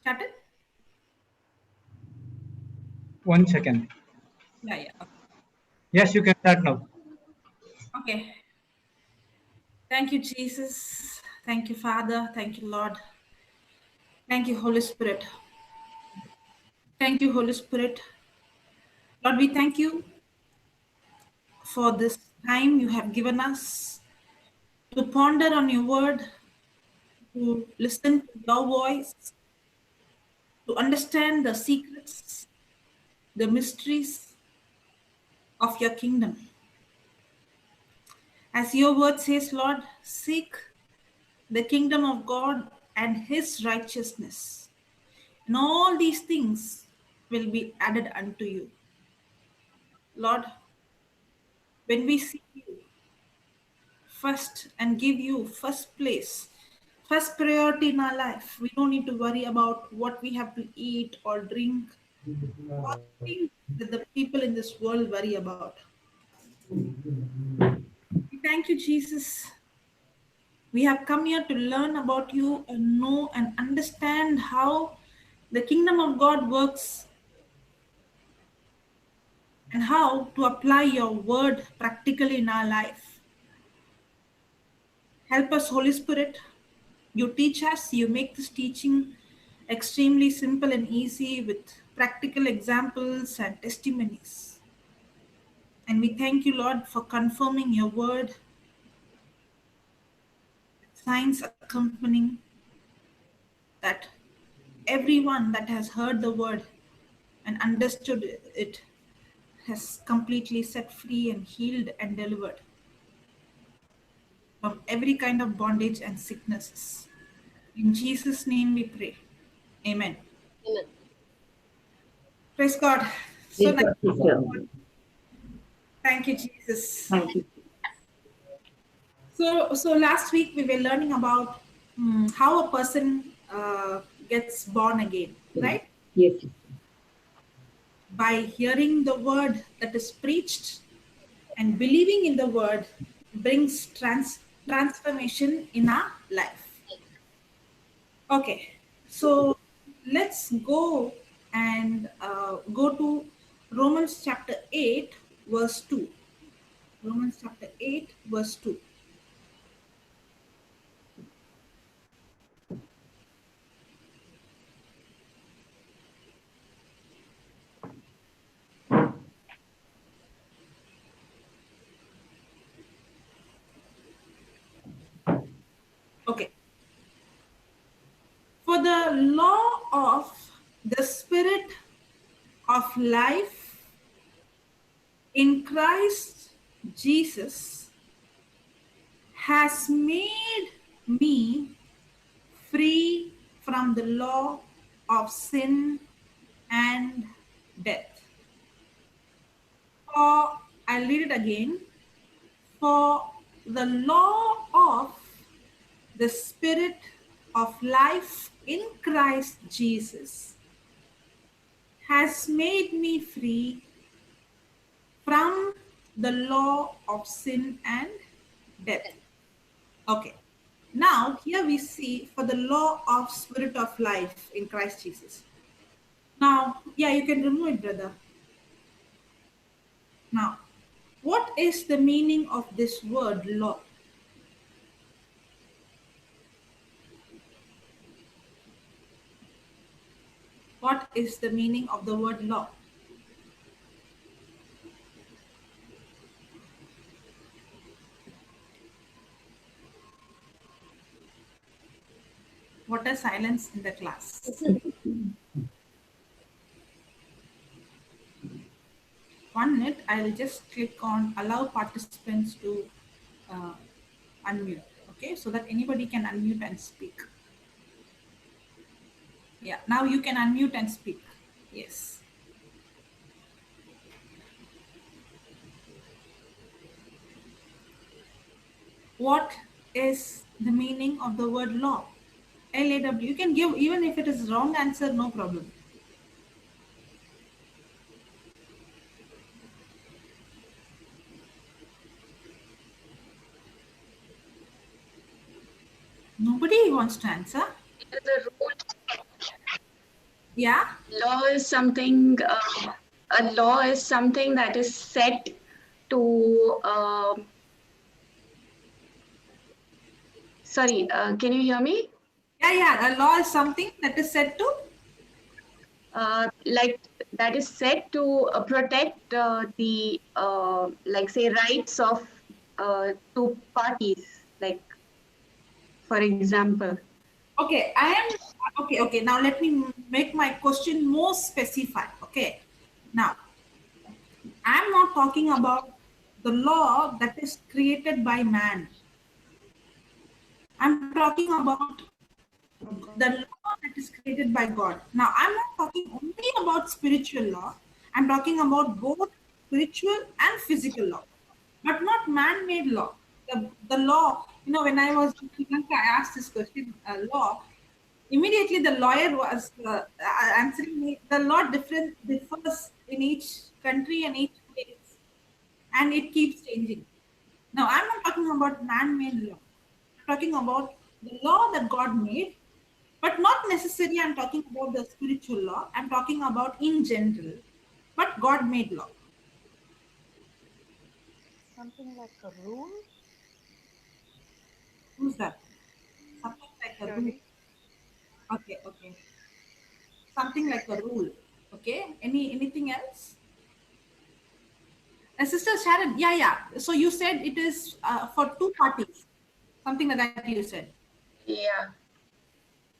Started? 1 second. Yeah. Yes, you can start now. Okay. Thank you, Jesus. Thank you, Father. Thank you, Lord. Thank you, Holy Spirit. Thank you, Holy Spirit. Lord, we thank you for this time you have given us to ponder on your word, to listen to your voice, to understand the secrets, the mysteries of your kingdom. As your word says, Lord, seek the kingdom of God and his righteousness, and all these things will be added unto you. Lord, when we seek you first and give you first place, first priority in our life, we don't need to worry about what we have to eat or drink, or things that the people in this world worry about. We thank you, Jesus. We have come here to learn about you and know and understand how the kingdom of God works and how to apply your word practically in our life. Help us, Holy Spirit. You teach us, you make this teaching extremely simple and easy with practical examples and testimonies. And we thank you, Lord, for confirming your word, signs accompanying that everyone that has heard the word and understood it has completely set free and healed and delivered from every kind of bondage and sicknesses. In Jesus' name we pray. Amen. Amen. Praise God. So Praise nice. God, sister. Thank you, Jesus. Thank you. So last week we were learning about how a person gets born again, right? Yes, sister. By hearing the word that is preached and believing in the word brings transformation in our life. Okay, so let's go and go to Romans chapter 8, verse 2. Romans chapter 8, verse 2. Okay. For the law of the Spirit of life in Christ Jesus has made me free from the law of sin and death. For, I'll read it again. For the law of the Spirit of life in Christ Jesus has made me free from the law of sin and death. Okay. Now, here we see for the law of Spirit of life in Christ Jesus. Now, yeah, you can remove it, brother. Now, what is the meaning of this word law? What is the meaning of the word law? What a silence in the class. 1 minute, I'll just click on allow participants to uh, unmute. Okay, so that anybody can unmute and speak. Yeah, now you can unmute and speak. Yes. What is the meaning of the word law? LAW. You can give, even if it is wrong answer, no problem. Nobody wants to answer. The rule. Yeah. Law is something. A law is something that is set to. Sorry, can you hear me? Yeah, yeah. A law is something that is said to. Like that is set to protect the like say rights of two parties. Like for example. Okay, I am okay. Okay, now let me make my question more specified. Okay, now I'm not talking about the law that is created by man. I'm talking about the law that is created by God. Now, I'm not talking only about spiritual law. I'm talking about both spiritual and physical law, but not man-made law. The law, when I was in Sri Lanka, I asked this question, law. Immediately, the lawyer was answering me. The law differs in each country and each place, and it keeps changing. Now, I'm not talking about man-made law. I'm talking about the law that God made, but not necessarily I'm talking about the spiritual law. I'm talking about in general, but God made law. Something like a rule? Who's that? Something like a rule. Surely. Okay, okay. Something like a rule. Okay. Anything else? Sister Sharon, yeah, yeah. So you said it is for two parties. Something like that you said. Yeah,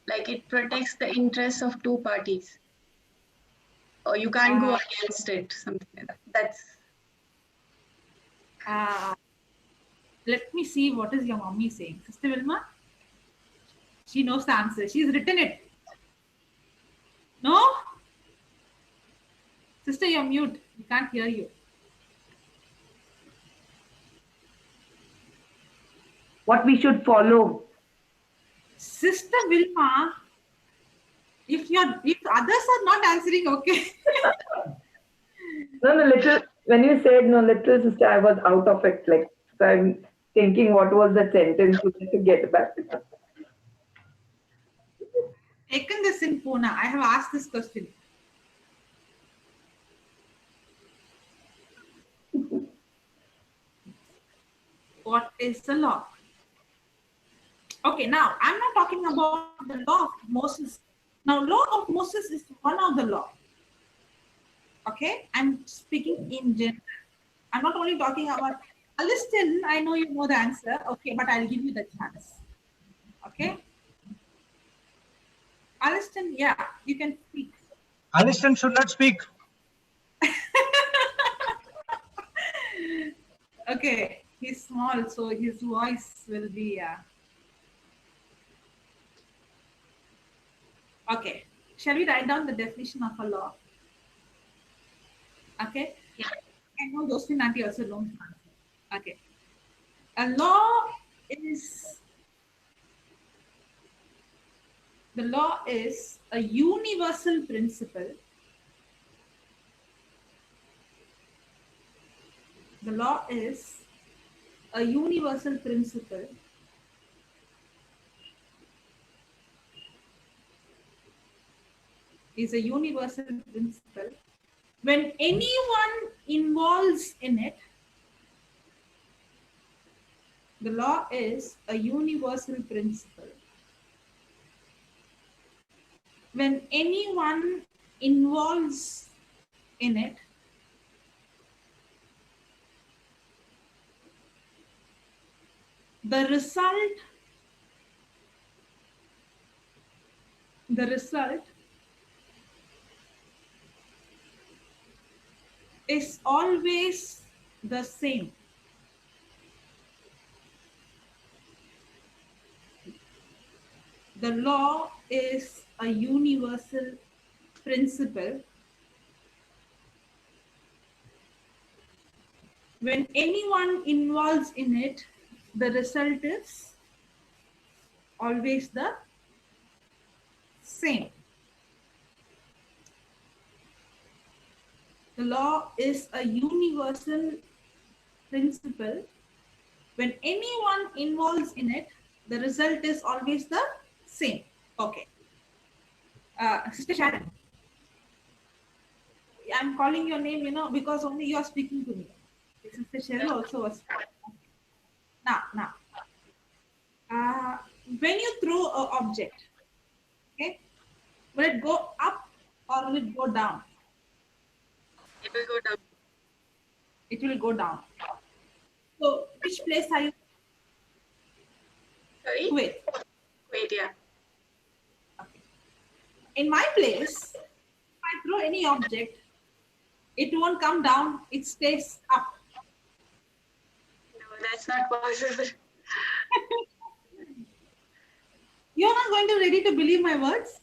like it protects the interests of two parties, or you can't go Uh, against it. Something like that. That's uh, Let me see what is your mommy saying. Sister Vilma, she knows the answer. She's written it. No? Sister, you're mute. We can't hear you. What we should follow. Sister Vilma, if others are not answering, okay. No, little, when you said no, little sister, I was out of it. Like, so I'm thinking what was the sentence to get back. Taken this in Pune. I have asked this question. What is the law? Okay, now I'm not talking about the law of Moses. Now, law of Moses is one of the law. Okay, I'm speaking in general. I'm not only talking about Alistin. I know you know the answer. Okay, but I'll give you the chance. Okay, Alistin, yeah, you can speak. Aliston should not speak. Okay, he's small, so his voice will be. Okay, shall we write down the definition of a law? Okay, I know Joselin auntie also don't answer. Okay, a law is the law is a universal principle. The law is a universal principle is a universal principle. When anyone involves in it, the law is a universal principle. When anyone involves in it, the result the result is always the same. The law is a universal principle. When anyone involves in it, the result is always the same. The law is a universal principle. When anyone involves in it, the result is always the same. Okay. Sister Sharon. I'm calling your name, because only you are speaking to me. Sister Cheryl also was. Now, uh, when you throw an object, okay, will it go up or will it go down? It will go down. It will go down. So, which place are you? Sorry? Wait. Wait, yeah. Okay. In my place, if I throw any object, it won't come down, it stays up. No, that's not possible. You're not going to ready to believe my words?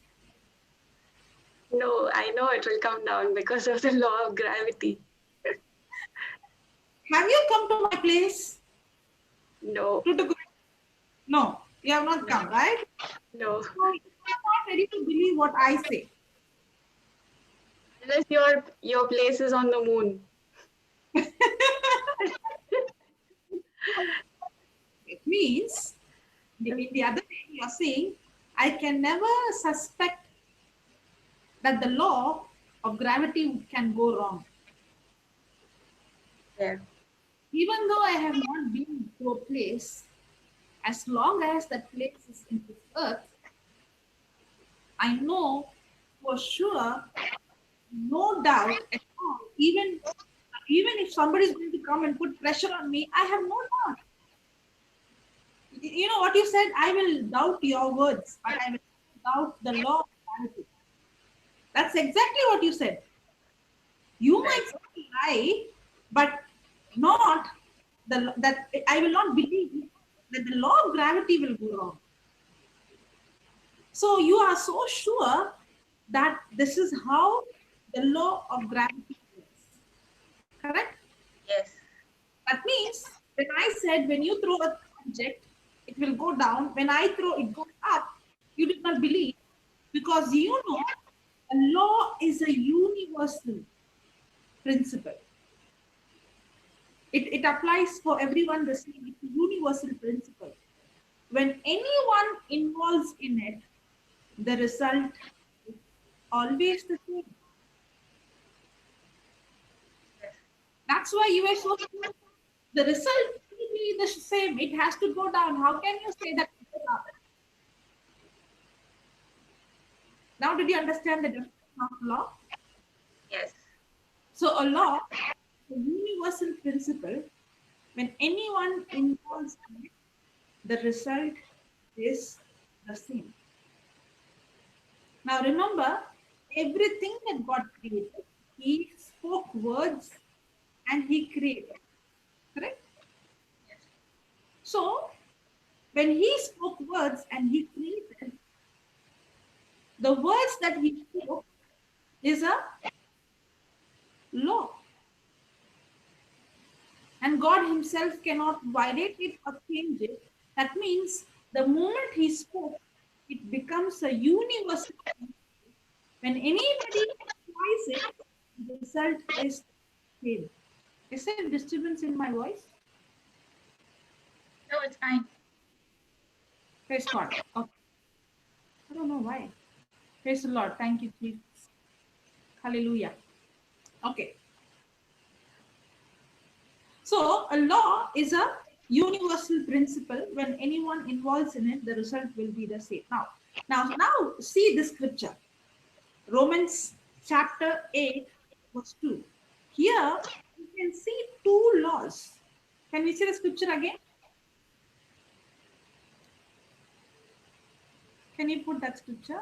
No, I know it will come down because of the law of gravity. Have you come to my place? No, No, you have not come, right? no. So you are not ready to believe what I say. Unless your place is on the moon. It means, in the other way, you are saying, I can never suspect that the law of gravity can go wrong. Yeah. Even though I have not been to a place, as long as that place is in this earth, I know for sure, no doubt at all, even if somebody is going to come and put pressure on me, I have no doubt. You know what you said? I will doubt your words, but I will doubt the law of gravity. That's exactly what you said. You might say lie, but not that I will not believe that the law of gravity will go wrong. So you are so sure that this is how the law of gravity works. Correct? Yes. That means when I said when you throw an object, it will go down. When I throw it goes up, you did not believe because you know a law is a universal principle. It applies for everyone the same. It's a universal principle. When anyone involves in it, the result is always the same. That's why you were so sure. The result will be the same. It has to go down. How can you say that it goes up? Now, did you understand the definition of law? Yes. So, a law is a universal principle. When anyone involves in it, the result is the same. Now, remember, everything that God created, He spoke words and He created. Correct? So, when He spoke words and He created, the words that He spoke is a law. And God Himself cannot violate it or change it. That means the moment He spoke, it becomes a universal. When anybody tries it, the result is the same. Is there disturbance in my voice? No, it's fine. Praise God. Okay. I don't know why. Praise the Lord. Thank you, Jesus. Hallelujah. Okay. So a law is a universal principle. When anyone involves in it, the result will be the same. Now see this scripture. Romans chapter 8, verse 2. Here you can see two laws. Can we see the scripture again? Can you put that scripture?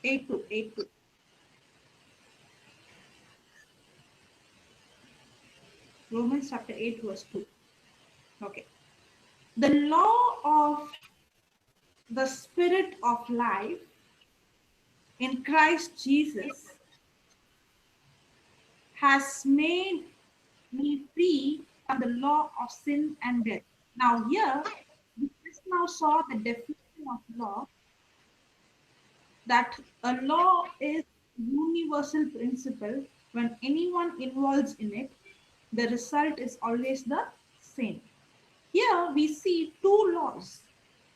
Eight two. Romans chapter 8, verse 2. Okay. The law of the Spirit of life in Christ Jesus has made me free from the law of sin and death. Now, here, we just now saw the definition of law, that a law is universal principle when anyone involves in it, the result is always the same. Here we see two laws.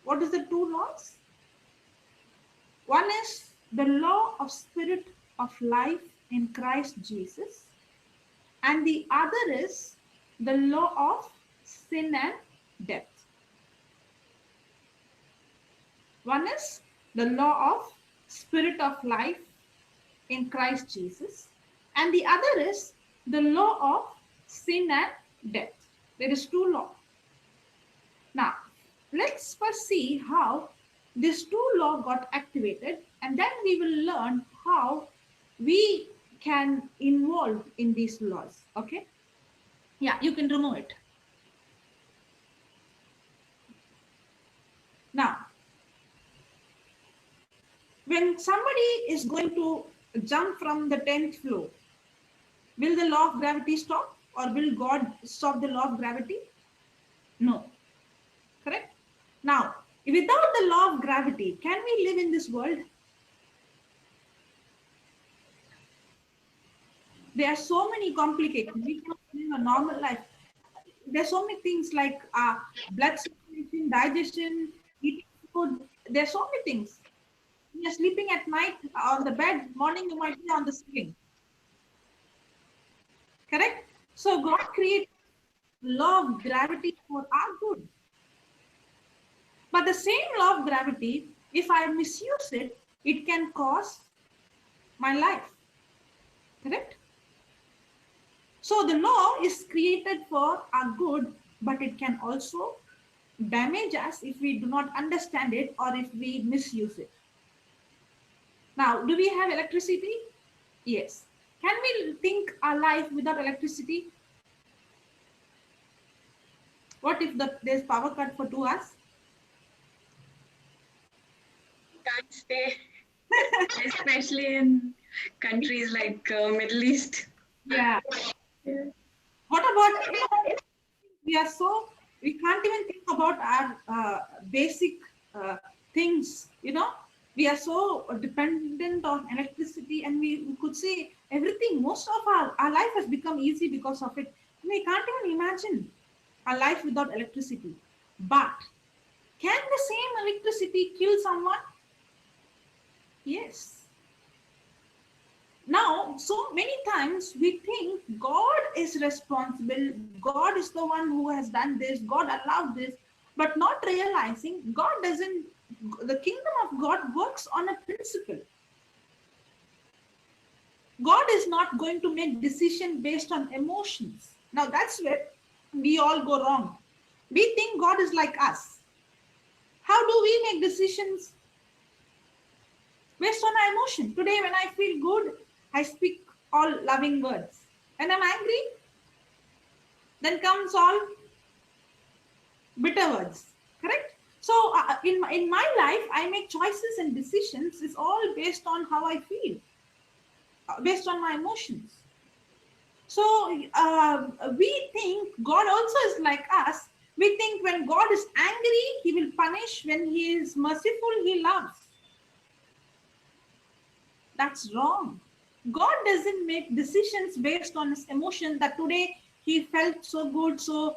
What is the two laws? One is the law of spirit of life in Christ Jesus, and the other is the law of sin and death. One is the law of spirit of life in Christ Jesus, and the other is the law of sin and death. There is two laws. Now, let's first see how this two law got activated, and then we will learn how we can involve in these laws. Okay? Yeah, you can remove it. Now, when somebody is going to jump from the 10th floor, will the law of gravity stop, or will God stop the law of gravity? No. Correct? Now, without the law of gravity, can we live in this world? There are so many complications. We cannot live a normal life. There are so many things like blood circulation, digestion, eating food. There are so many things. You're sleeping at night on the bed, morning you might be on the ceiling. Correct? So God created law of gravity for our good. But the same law of gravity, if I misuse it, it can cause my life. Correct? So the law is created for our good, but it can also damage us if we do not understand it or if we misuse it. Now, do we have electricity? Yes. Can we think our life without electricity? What if there's power cut for 2 hours? Can't stay, especially in countries like Middle East. Yeah. What about, we can't even think about our basic things, we are so dependent on electricity, and we could say everything, most of our life has become easy because of it. We can't even imagine a life without electricity. But can the same electricity kill someone? Yes. Now, so many times we think God is responsible, God is the one who has done this, God allowed this, but not realizing the kingdom of God works on a principle. God is not going to make decisions based on emotions. Now, that's where we all go wrong. We think God is like us. How do we make decisions based on our emotion? Today, when I feel good, I speak all loving words. When I'm angry, then comes all bitter words. Correct? So in my life, I make choices and decisions. It's all based on how I feel, based on my emotions. So we think God also is like us. We think when God is angry, he will punish. When he is merciful, he loves. That's wrong. God doesn't make decisions based on his emotion, that today he felt so good, so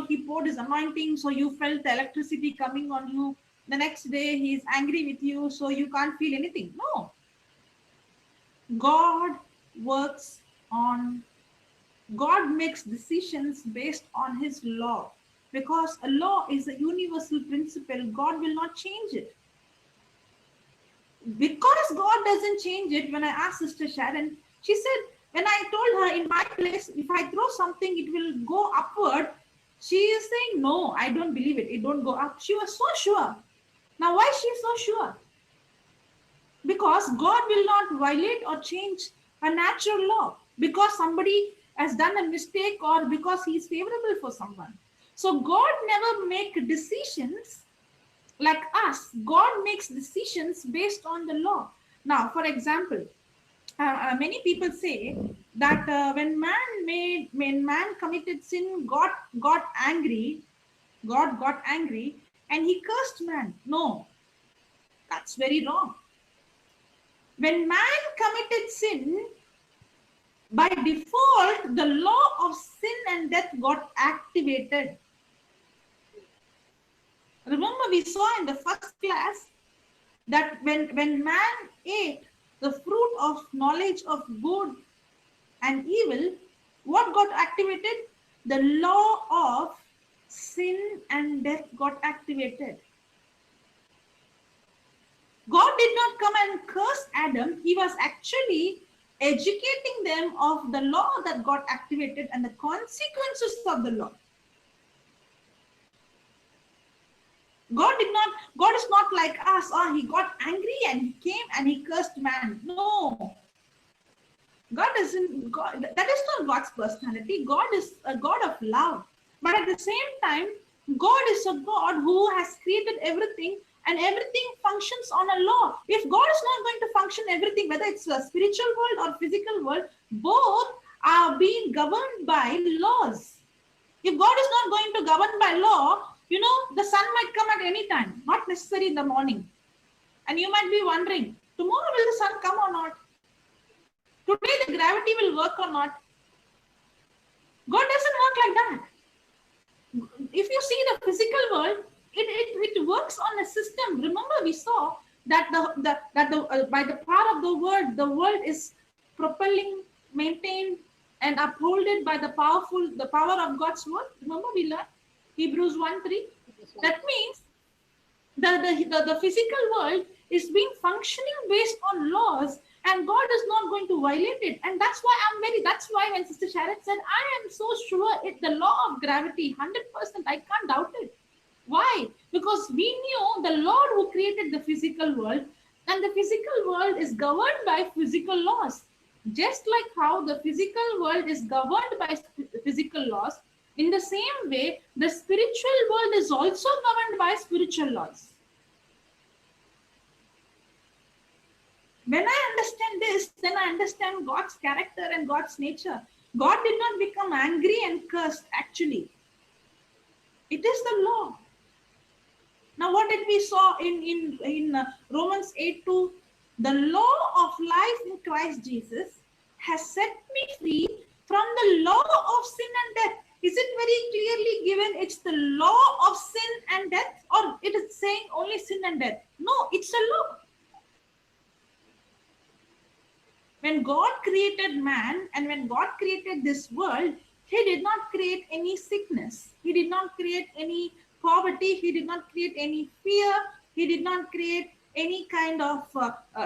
he poured his anointing, so you felt the electricity coming on you. The next day he is angry with you, so you can't feel anything. No. God makes decisions based on his law, because a law is a universal principle. God will not change it. Because God doesn't change it, when I asked Sister Sharon, she said, when I told her in my place, if I throw something, it will go upward. She is saying, no, I don't believe it. It don't go up. She was so sure. Now, why is she so sure? Because God will not violate or change a natural law because somebody has done a mistake or because he is favorable for someone. So God never makes decisions like us. God makes decisions based on the law. Now, for example, many people say that when man committed sin, God got angry. God got angry and he cursed man. No, that's very wrong. When man committed sin, by default, the law of sin and death got activated. Remember, we saw in the first class that when man ate the fruit of knowledge of good and evil, what got activated? The law of sin and death got activated. God did not come and curse Adam. He was actually educating them of the law that got activated and the consequences of the law. God is not like us. He got angry and he came and he cursed man. No. That is not God's personality. God is a God of love. But at the same time, God is a God who has created everything and everything functions on a law. If God is not going to function everything, whether it's a spiritual world or physical world, both are being governed by laws. If God is not going to govern by law, the sun might come at any time, not necessarily in the morning. And you might be wondering, tomorrow will the sun come or not? Today the gravity will work or not? God doesn't work like that. If you see the physical world, it works on a system. Remember, we saw that by the power of the world is propelling, maintained, and upholded by the power of God's word. Remember, we learned Hebrews 1:3. That means the physical world is being functioning based on laws, and God is not going to violate it. And that's why when Sister Sharon said, I am so sure the law of gravity, 100%, I can't doubt it. Why? Because we knew the Lord who created the physical world, and the physical world is governed by physical laws. Just like how the physical world is governed by physical laws, in the same way, the spiritual world is also governed by spiritual laws. When I understand this, then I understand God's character and God's nature. God did not become angry and cursed, actually. It is the law. Now, what did we saw in Romans 8:2? The law of life in Christ Jesus has set me free from the law of sin and death. Is it very clearly given it's the law of sin and death, or it is saying only sin and death? No, it's a law. When God created man and when God created this world, he did not create any sickness. He did not create any poverty. He did not create any fear. He did not create any kind of,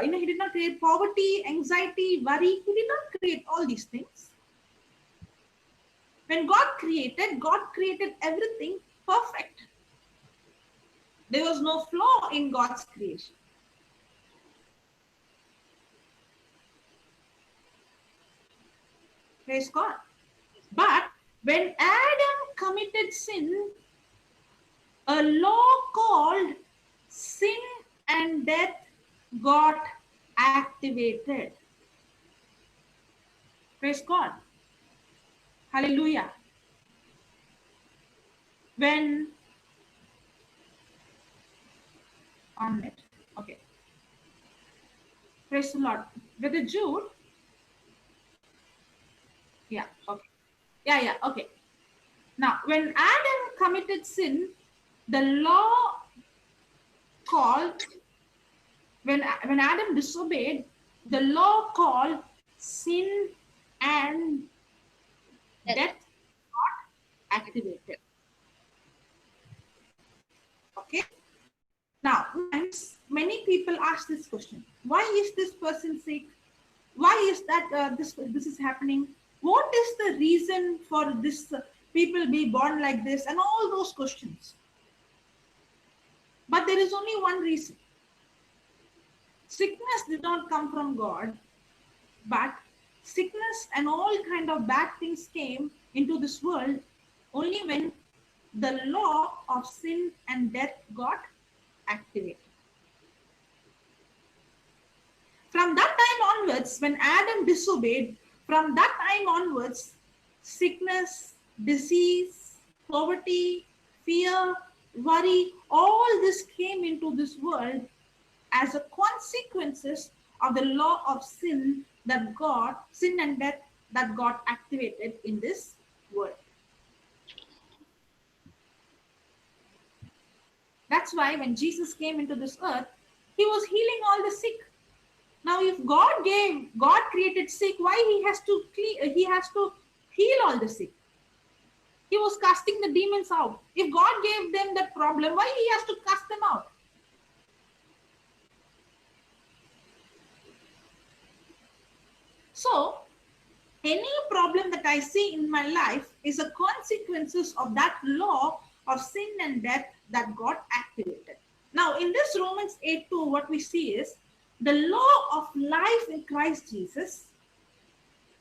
he did not create poverty, anxiety, worry. He did not create all these things. When God created everything perfect. There was no flaw in God's creation. Praise God. But when Adam committed sin, a law called sin and death got activated. Praise God. Hallelujah. When on it. Okay. Praise the Lord. Brother Jude. Yeah, okay. Yeah, okay. Now, when Adam committed sin, the law called, when Adam disobeyed, the law called sin and death got activated. Okay. Now, many people ask this question: why is this person sick? Why is that this is happening? What is the reason for this people be born like this, and all those questions? But there is only one reason. Sickness did not come from God, but sickness and all kind of bad things came into this world only when the law of sin and death got activated. From that time onwards, when Adam disobeyed, from that time onwards, sickness, disease, poverty, fear, worry, all this came into this world as a consequences of the law of sin and death that got activated in this world. That's why when Jesus came into this earth, he was healing all the sick. Now, if God created sick, why he has to heal all the sick? He was casting the demons out. If God gave them that problem, why he has to cast them out? So, any problem that I see in my life is a consequences of that law of sin and death that got activated. Now, in this Romans 8:2, what we see is the law of life in Christ Jesus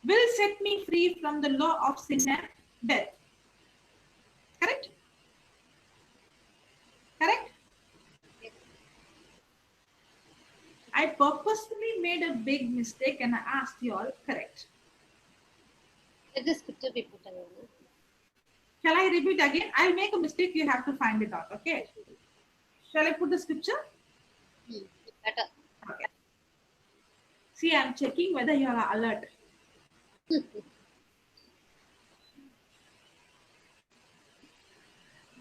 will set me free from the law of sin and death. Correct? Correct? I purposefully made a big mistake and I asked you all, correct? Let the scripture be put again. Shall I repeat again? I'll make a mistake, you have to find it out, okay? Shall I put the scripture? Better. Okay. See, I'm checking whether you are alert.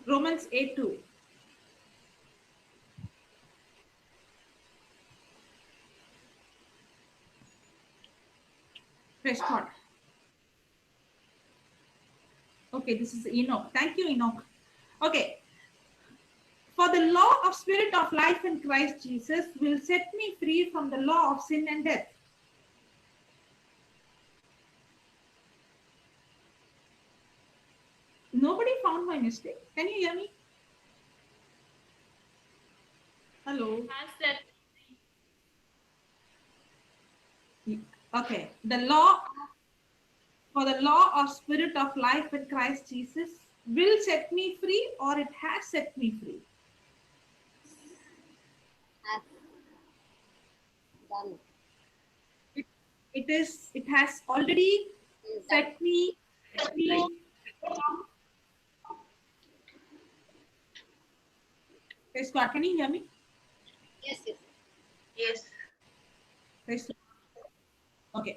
Romans 8:2. Praise God. Okay, this is Enoch. Thank you, Enoch. Okay. For the law of spirit of life in Christ Jesus will set me free from the law of sin and death. Nobody found my mistake. Can you hear me? Hello. Okay. For the law of spirit of life in Christ Jesus will set me free, or it has set me free. Has done. It has already set me free from. Praise God. Can you hear me? Yes, yes. Yes. Praise God.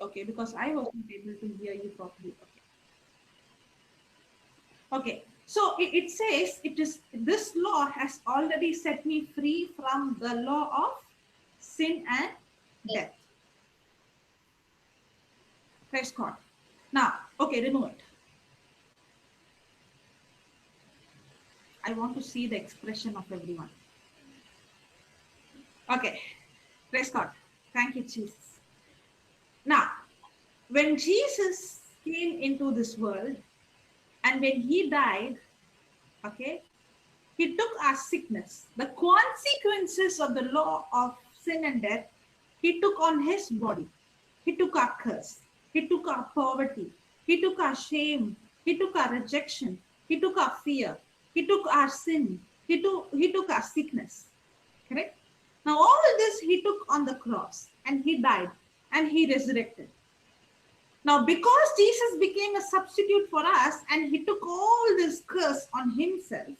Okay, because I wasn't able to hear you properly. Okay. So it says this law has already set me free from the law of sin and death. Praise God. Now, okay, remove it. I want to see the expression of everyone. Okay, praise God. Thank you, Jesus. Now, when Jesus came into this world and when he died, okay, he took our sickness, the consequences of the law of sin and death, he took on his body. He took our curse. He took our poverty. He took our shame. He took our rejection. He took our fear. He took our sin. He took our sickness. Correct? Now all this he took on the cross and he died and he resurrected. Now because Jesus became a substitute for us and he took all this curse on himself,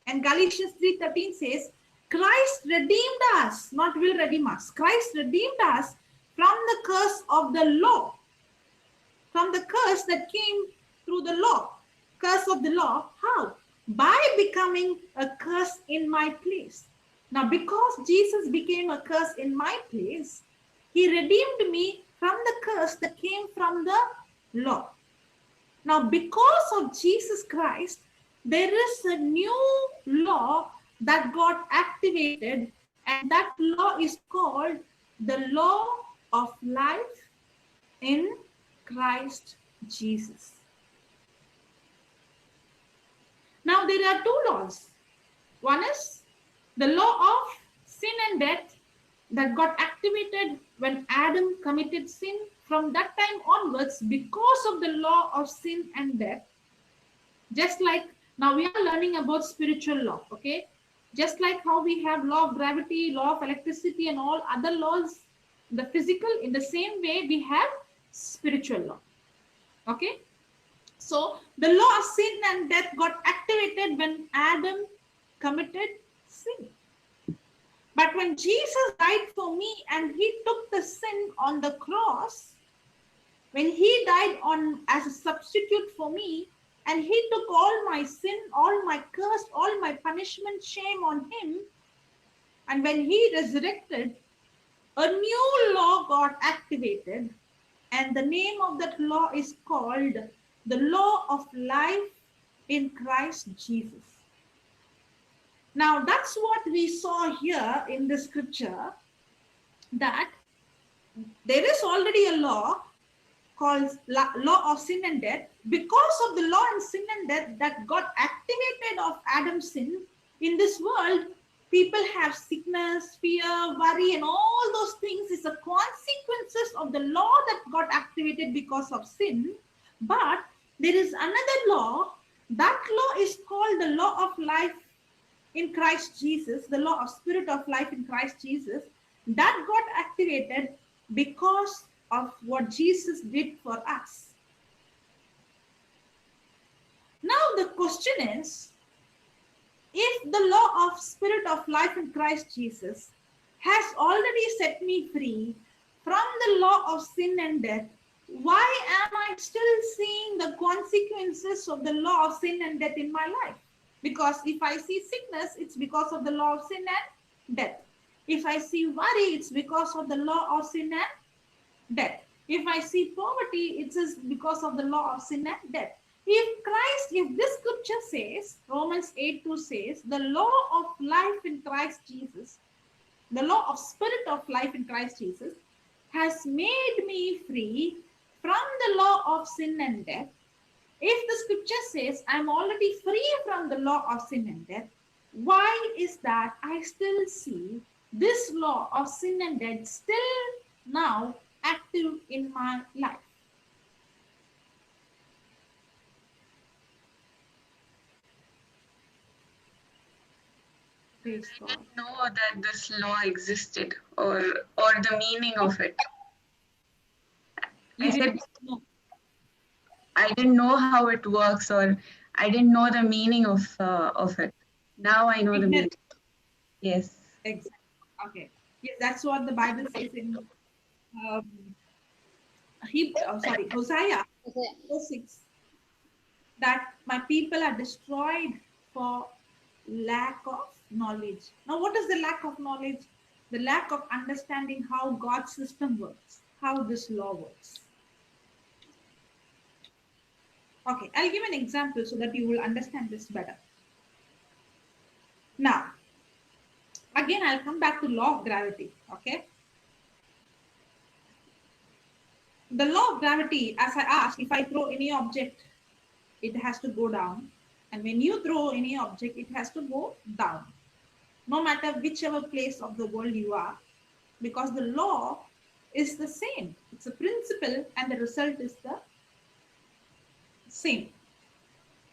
and Galatians 3:13 says, Christ redeemed us, not will redeem us. Christ redeemed us from the curse of the law, from the curse that came through the law. Curse of the law, how? By becoming a curse in my place. Now, because Jesus became a curse in my place, he redeemed me from the curse that came from the law. Now, because of Jesus Christ, there is a new law that got activated, and that law is called the law of life in Christ Jesus. Now, there are two laws. One is the law of sin and death that got activated when Adam committed sin. From that time onwards, because of the law of sin and death, just like now we are learning about spiritual law, okay? Just like how we have law of gravity, law of electricity, and all other laws, the physical, in the same way we have spiritual law, okay? So the law of sin and death got activated when Adam committed sin. But when Jesus died for me and he took the sin on the cross, when he died on as a substitute for me, and he took all my sin, all my curse, all my punishment, shame on him, and when he resurrected, a new law got activated, and the name of that law is called the law of life in Christ Jesus. Now, that's what we saw here in the scripture, that there is already a law called law of sin and death. Because of the law and sin and death that got activated of Adam's sin in this world, people have sickness, fear, worry, and all those things is the consequences of the law that got activated because of sin. But there is another law. That law is called the law of life in Christ Jesus, the law of spirit of life in Christ Jesus, that got activated because of what Jesus did for us. Now the question is, if the law of spirit of life in Christ Jesus has already set me free from the law of sin and death, why am I still seeing the consequences of the law of sin and death in my life? Because if I see sickness, it's because of the law of sin and death. If I see worry, it's because of the law of sin and death. If I see poverty, it is because of the law of sin and death. If this scripture says, Romans 8:2 says, the law of life in Christ Jesus, the law of spirit of life in Christ Jesus has made me free from the law of sin and death. If the scripture says I'm already free from the law of sin and death, why is that I still see this law of sin and death still now active in my life? I didn't know that this law existed, or the meaning of it. I said I didn't know how it works, or I didn't know the meaning of it. Now I know the meaning. Yes. Exactly. Okay. Yes, that's what the Bible says in Hosea 4:6, that my people are destroyed for lack of knowledge. Now, what is the lack of knowledge? The lack of understanding how God's system works, how this law works. Okay, I'll give an example so that you will understand this better. Now, again, I'll come back to law of gravity. Okay. The law of gravity, as I asked, if I throw any object, it has to go down. And when you throw any object, it has to go down. No matter whichever place of the world you are, because the law is the same. It's a principle and the result is the same.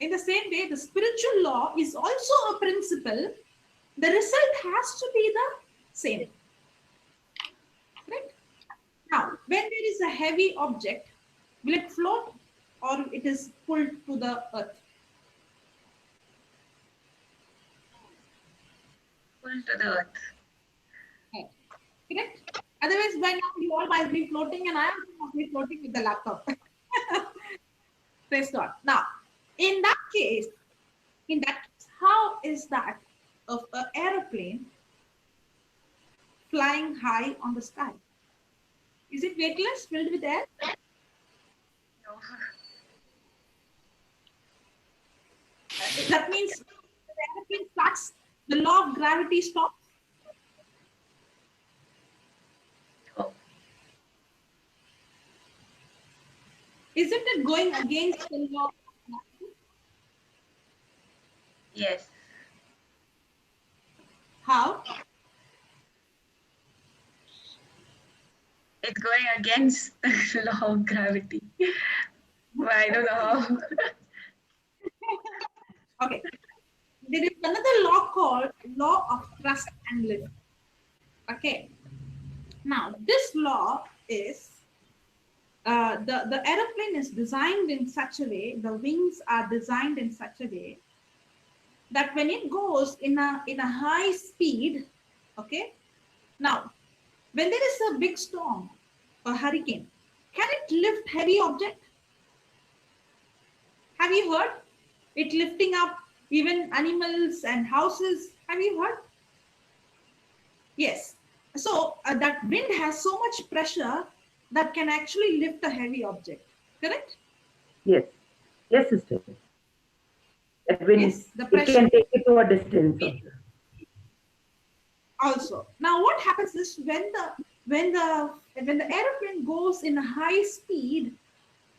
In the same way, the spiritual law is also a principle. The result has to be the same. Right? Now, when there is a heavy object, will it float or it is pulled to the earth? Pulled to the earth. Right. Correct? Otherwise, by now you all might be floating and I am not be floating with the laptop. Praise God. Now, in that case, how is that of an aeroplane flying high on the sky? Is it weightless, filled with air? No. That means the aeroplane starts, the law of gravity stops. Oh. Isn't it going against the law of gravity? Yes. How? It's going against the law of gravity. But I don't know how. Okay. There is another law called law of thrust and lift. Okay. Now, this law is the aeroplane is designed in such a way, the wings are designed in such a way that when it goes in a high speed, okay. Now, when there is a big storm, a hurricane, Can it lift heavy object? Have you heard? It lifting up even animals and houses. Have you heard? Yes. So that wind has so much pressure that can actually lift a heavy object. Correct? Yes. Yes, sister. That wind, Yes. The it pressure can take it to a distance also. also. Now what happens is when the aeroplane goes in a high speed,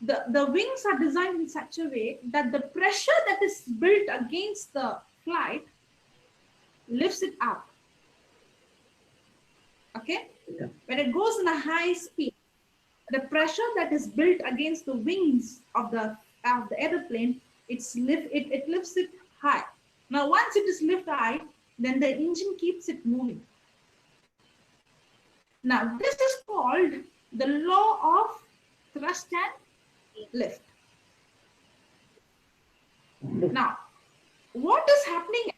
the wings are designed in such a way that the pressure that is built against the flight lifts it up. Okay? Yeah. When it goes in a high speed, the pressure that is built against the wings of the aeroplane, it lifts it high. Now once it is lifted high, then the engine keeps it moving. Now this is called the law of thrust and lift. Now what is happening?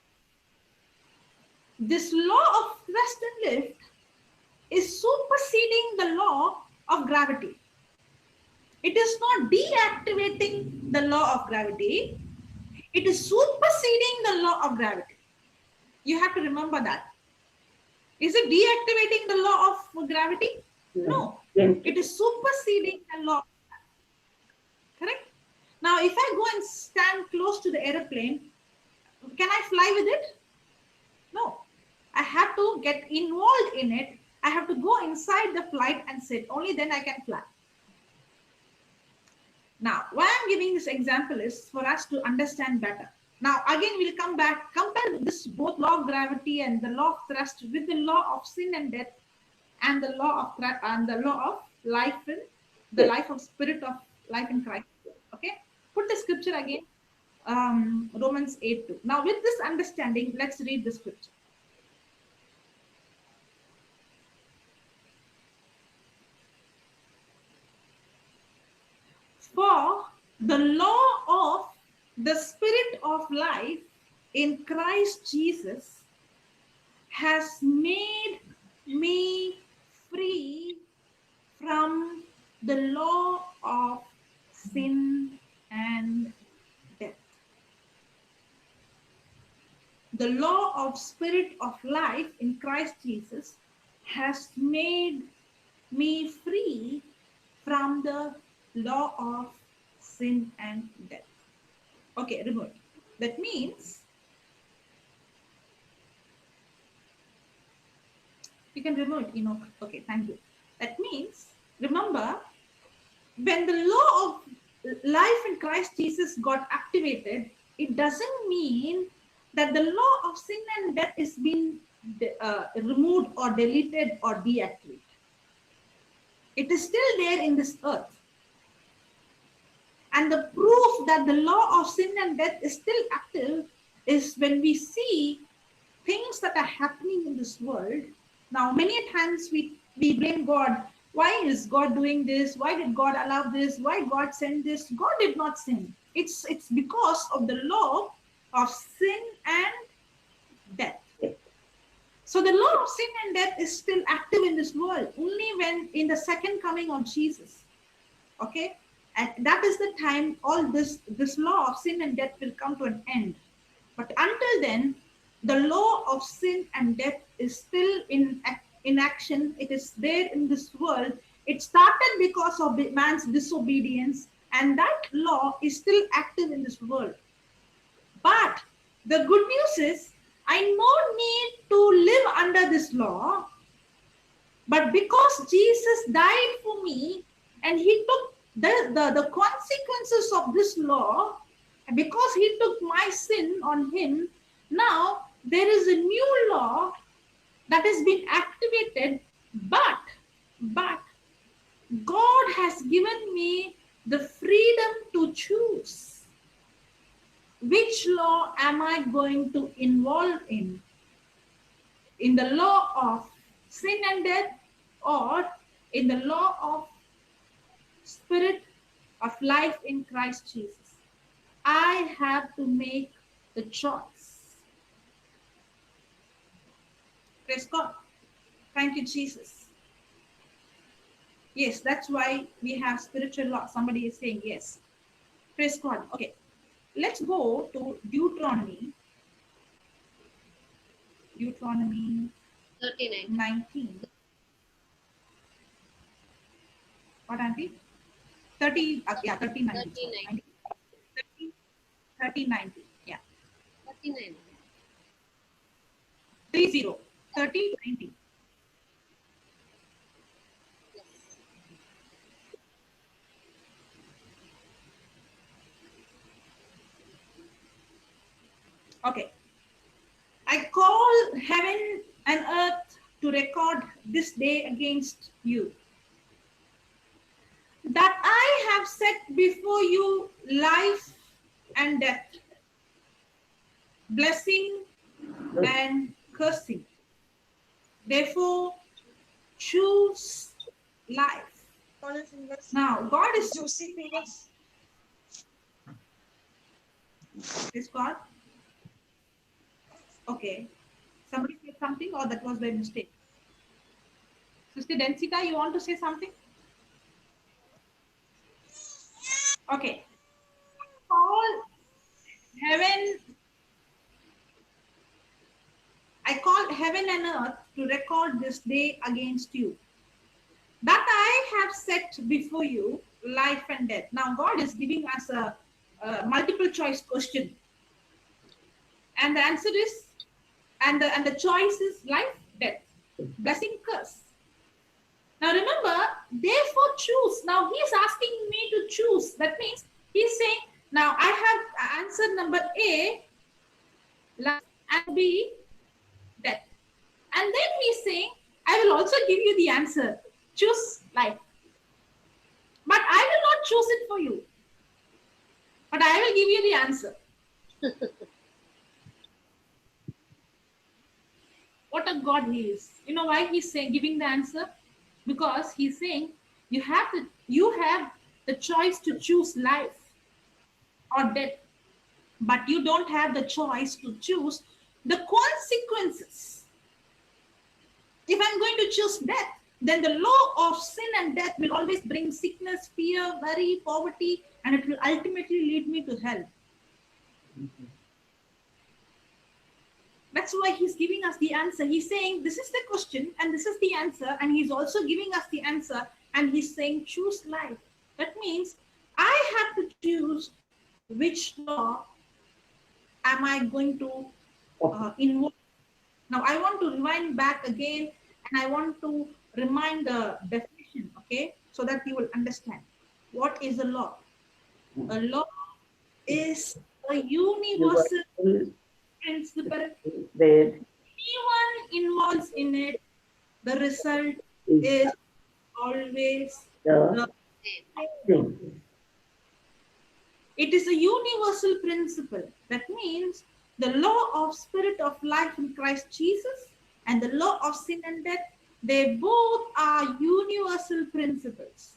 This law of thrust and lift is superseding the law of gravity. It is not deactivating the law of gravity. It is superseding the law of gravity. You have to remember that. Is it deactivating the law of gravity? No. It is superseding the law. Correct? Now, if I go and stand close to the aeroplane, can I fly with it? No. I have to get involved in it. I have to go inside the flight and sit. Only then I can fly. Now, why I'm giving this example is for us to understand better. Now, again, we'll come back, compare this both law of gravity and the law of thrust with the law of sin and death and the law of life in the life of spirit of life in Christ. Okay, put the scripture again, Romans 8:2. Now, with this understanding, let's read the scripture. For the law of the spirit of life in Christ Jesus has made me free from the law of sin and death. The law of spirit of life in Christ Jesus has made me free from the law of sin and death. Okay, remove it. That means you can remove it, Okay, thank you. That means, remember, when the law of life in Christ Jesus got activated, it doesn't mean that the law of sin and death is being removed or deleted or deactivated. It is still there in this earth. And the proof that the law of sin and death is still active is when we see things that are happening in this world. Now, many times we blame God. Why is God doing this? Why did God allow this? Why God send this? God did not sin. It's because of the law of sin and death. So the law of sin and death is still active in this world, only when in the second coming of Jesus. Okay? And that is the time all this law of sin and death will come to an end. But until then, the law of sin and death is still in action. It is there in this world. It started because of man's disobedience, and that law is still active in this world. But the good news is, I no need to live under this law, but because Jesus died for me and he took the consequences of this law, and because he took my sin on him, now there is a new law that has been activated, but God has given me the freedom to choose which law am I going to involve in the law of sin and death or in the law of spirit of life in Christ Jesus. I have to make the choice. Praise God. Thank you, Jesus. Yes, that's why we have spiritual law. Somebody is saying yes. Praise God. Okay. Let's go to Deuteronomy. Deuteronomy 39. 19. What, Auntie? 30, yeah, 30, 90. Sorry, 39. 90. 30, 30, 90. Yeah. 39. 30. 30, 90. Yes. Okay. I call heaven and earth to record this day against you, that I have set before you life and death, blessing and cursing. Therefore, choose life. Now, God is Juicy fingers. God. Okay. Somebody said something, or that was by mistake? Sister Densita, you want to say something? Okay. Call heaven. I call heaven and earth to record this day against you, that I have set before you life and death. Now, God is giving us a multiple choice question, and the answer is, and the choice is life, death, blessing, curse. Now, remember, therefore choose. Now, he's asking me to choose. That means he's saying, now I have answer number A, life, and B, death. And then he's saying, I will also give you the answer. Choose life. But I will not choose it for you. But I will give you the answer. What a God he is. You know why he's saying giving the answer? Because he's saying you have the choice to choose life or death, but you don't have the choice to choose the consequences. If I'm going to choose death, then the law of sin and death will always bring sickness, fear, worry, poverty, and it will ultimately lead me to hell. That's why he's giving us the answer. He's saying this is the question and this is the answer, and he's also giving us the answer, and he's saying choose life. That means I have to choose which law am I going to involve. Now I want to rewind back again, and I want to remind the definition, okay, so that you will understand what is a law. A law is a universal principle. There Anyone involves in it, the result is always the the thing. It is a universal principle. That means the law of spirit of life in Christ Jesus and the law of sin and death, they both are universal principles.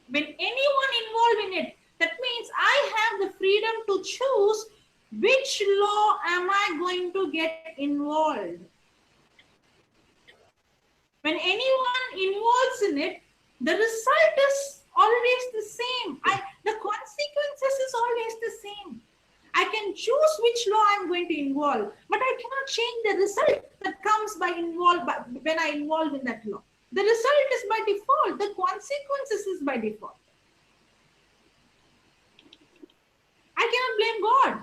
When anyone involved in it, that means I have the freedom to choose which law am I going to get involved. When anyone involves in it, the result is always the same. The consequences is always the same. I can choose which law I'm going to involve, but I cannot change the result that comes when I involve in that law. The result is by default. The consequences is by default. I cannot blame God.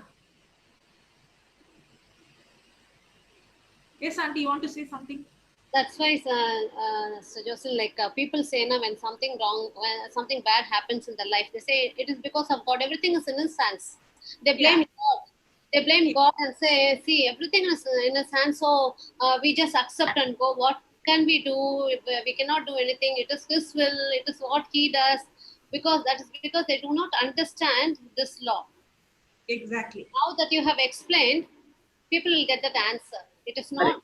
Yes, Auntie, you want to say something? That's why, Sir Joselin, like people say, now when something wrong, when something bad happens in their life, they say it is because of God. Everything is in His hands. They blame God. They blame God and say, see, everything is in His hands, so we just accept and go. What can we do? We cannot do anything. It is His will. It is what He does. Because that is because they do not understand this law. Exactly. Now that you have explained, people will get that answer. It is not,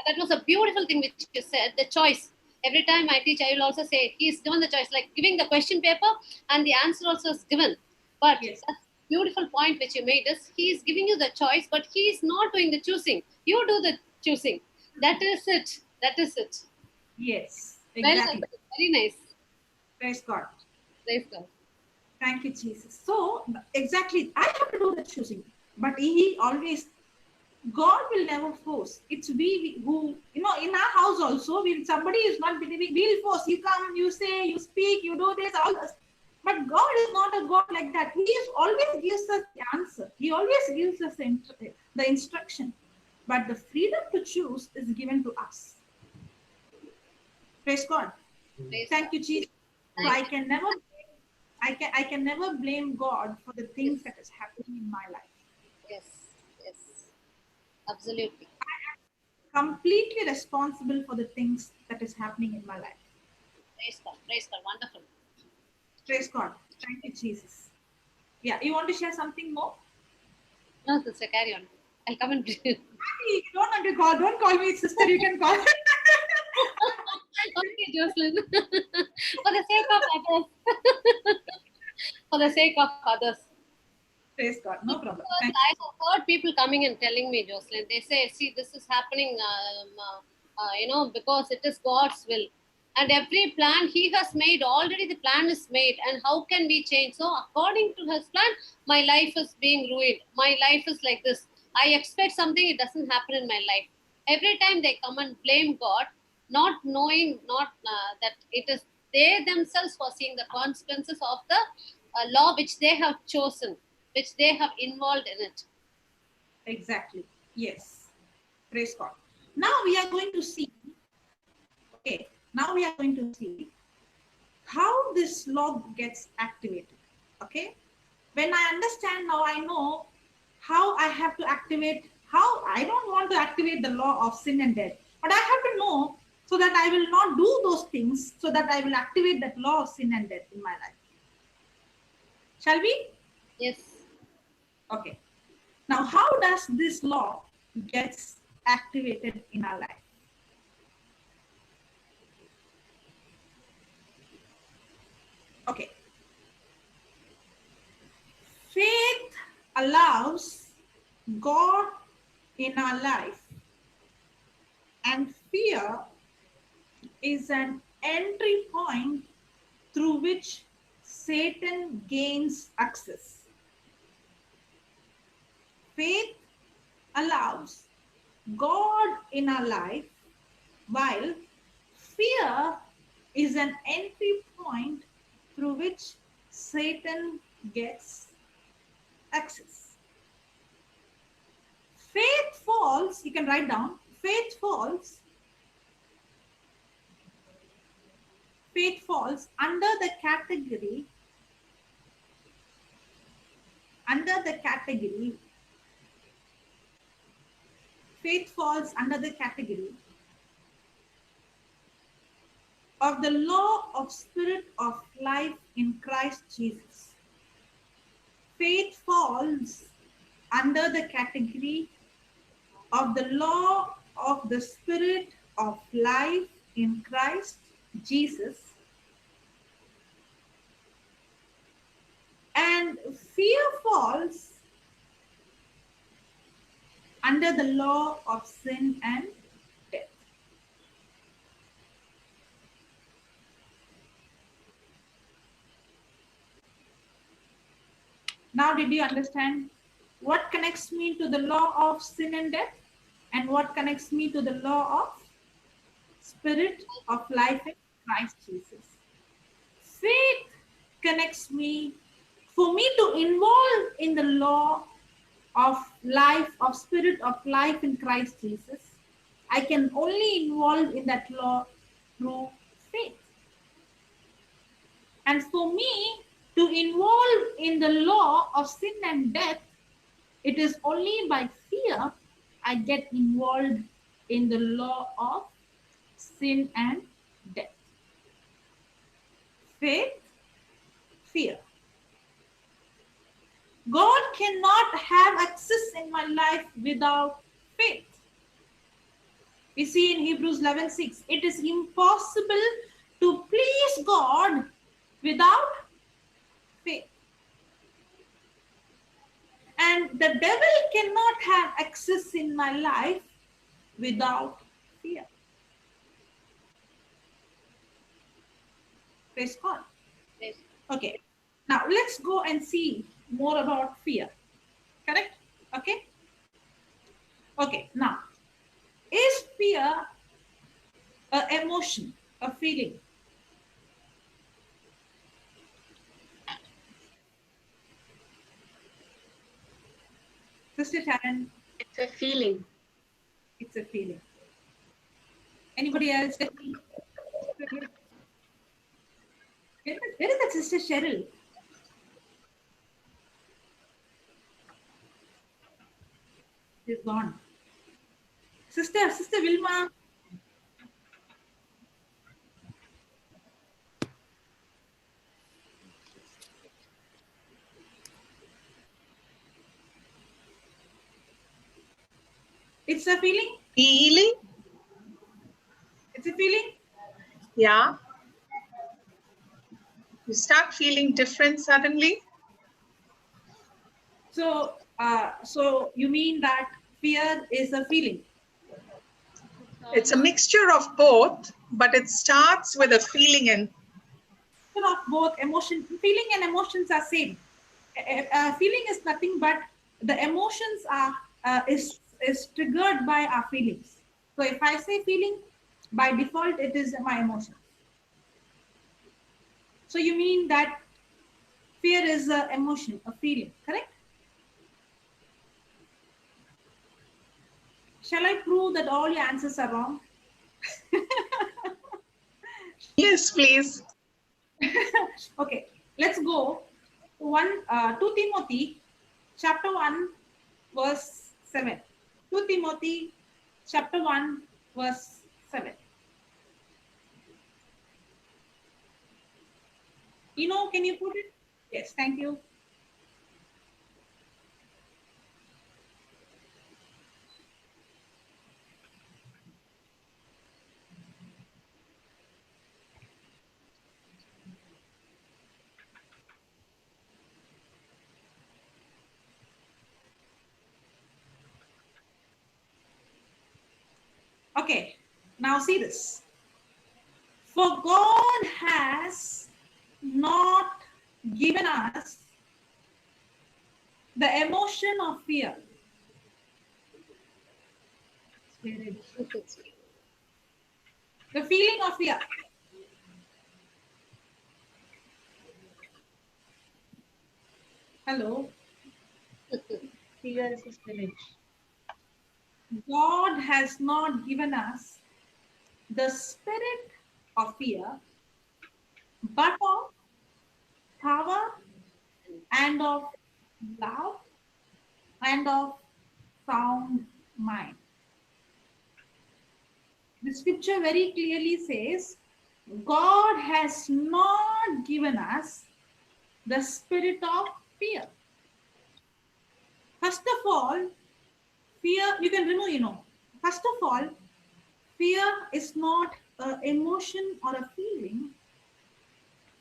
that was a beautiful thing which you said, the choice. Every time I teach, I will also say, he's given the choice, like giving the question paper and the answer also is given. But Yes. that's beautiful point which you made is, he is giving you the choice, but he is not doing the choosing. You do the choosing. That is it. That is it. Yes, Well, exactly. very nice. Praise God. Praise God. Thank you, Jesus. So exactly, I have to do the choosing, but He always, God will never force. It's we who, in our house also, when somebody is not believing, we'll force. You come, you say, you speak, you do this, all this. But God is not a God like that. He is always gives us the answer. He always gives us the instruction. But the freedom to choose is given to us. Praise God. Praise Thank God. you, Jesus. So Thank I can never I can never blame God for the things that is happening in my life. Yes, yes, absolutely. Completely responsible for the things that is happening in my life. Praise God, wonderful. Praise God. Thank you, Jesus. Yeah, you want to share something more? No, sister, carry on. I'll come and Hey, don't want to call. Don't call me sister. You can call. okay, Joselin. For the sake of others. For the sake of others. Praise God. No problem. Because Thank I have heard people coming and telling me, Jocelyn, they say, see, this is happening, because it is God's will. And every plan He has made, already the plan is made. And how can we change? So, according to His plan, my life is being ruined. My life is like this. I expect something, it doesn't happen in my life. Every time they come and blame God, not knowing not that it is they themselves foreseeing the consequences of the law which they have chosen, which they have involved in it. Exactly. Yes. Praise God. Now we are going to see. Okay. Now we are going to see how this law gets activated. Okay. When I understand now, I know how I have to activate. How I don't want to activate the law of sin and death, but I have to know so that I will not do those things. So that I will activate that law of sin and death in my life. Shall we? Yes. Okay. Now, how does this law gets activated in our life? Okay. Faith allows God in our life, and fear is an entry point through which Satan gains access. Faith allows God in our life, while fear is an entry point through which Satan gets access. Faith falls, you can write down, faith falls under the category, faith falls under the category of the law of spirit of life in Christ Jesus. Faith falls under the category of the law of the spirit of life in Christ Jesus. And fear falls under the law of sin and death. Now, did you understand what connects me to the law of sin and death, and what connects me to the law of spirit of life in Christ Jesus? Faith connects me, for me to involve in the law of life, of spirit of life in Christ Jesus. I can only involve in that law through faith. And for me to involve in the law of sin and death, it is only by fear I get involved in the law of sin and death. Faith, fear. God cannot have access in my life without faith. We see in Hebrews 11:6, it is impossible to please God without faith. And the devil cannot have access in my life without fear. Praise God. Yes. Okay. Now let's go and see more about fear. Correct? Okay. Okay. Now, is fear a emotion, a feeling? Sister Sharon, It's a feeling. it's a feeling. Anybody else? Where is that Sister Cheryl? She's gone. Sister Vilma. It's a feeling. Feeling? It's a feeling. Yeah. You start feeling different suddenly. So you mean that fear is a feeling? It's a mixture of both, but it starts with a feeling and Of both emotion, feeling and emotions are same. Feeling is nothing but the emotions are is triggered by our feelings. So if I say feeling, by default it is my emotion. So you mean that fear is a emotion, a feeling, correct? Shall I prove that all your answers are wrong? yes, please. Okay, let's go to Timothy chapter 1 verse 7. 2 Timothy chapter 1 verse 7. Can you put it? Yes, thank you. Okay, now see this. For God has not given us the emotion of fear. The feeling of fear. Hello. Fear is a spirit. God has not given us the spirit of fear, but of power and of love and of sound mind. The scripture very clearly says, God has not given us the spirit of fear. First of all, fear, you can remove. First of all, fear is not an emotion or a feeling.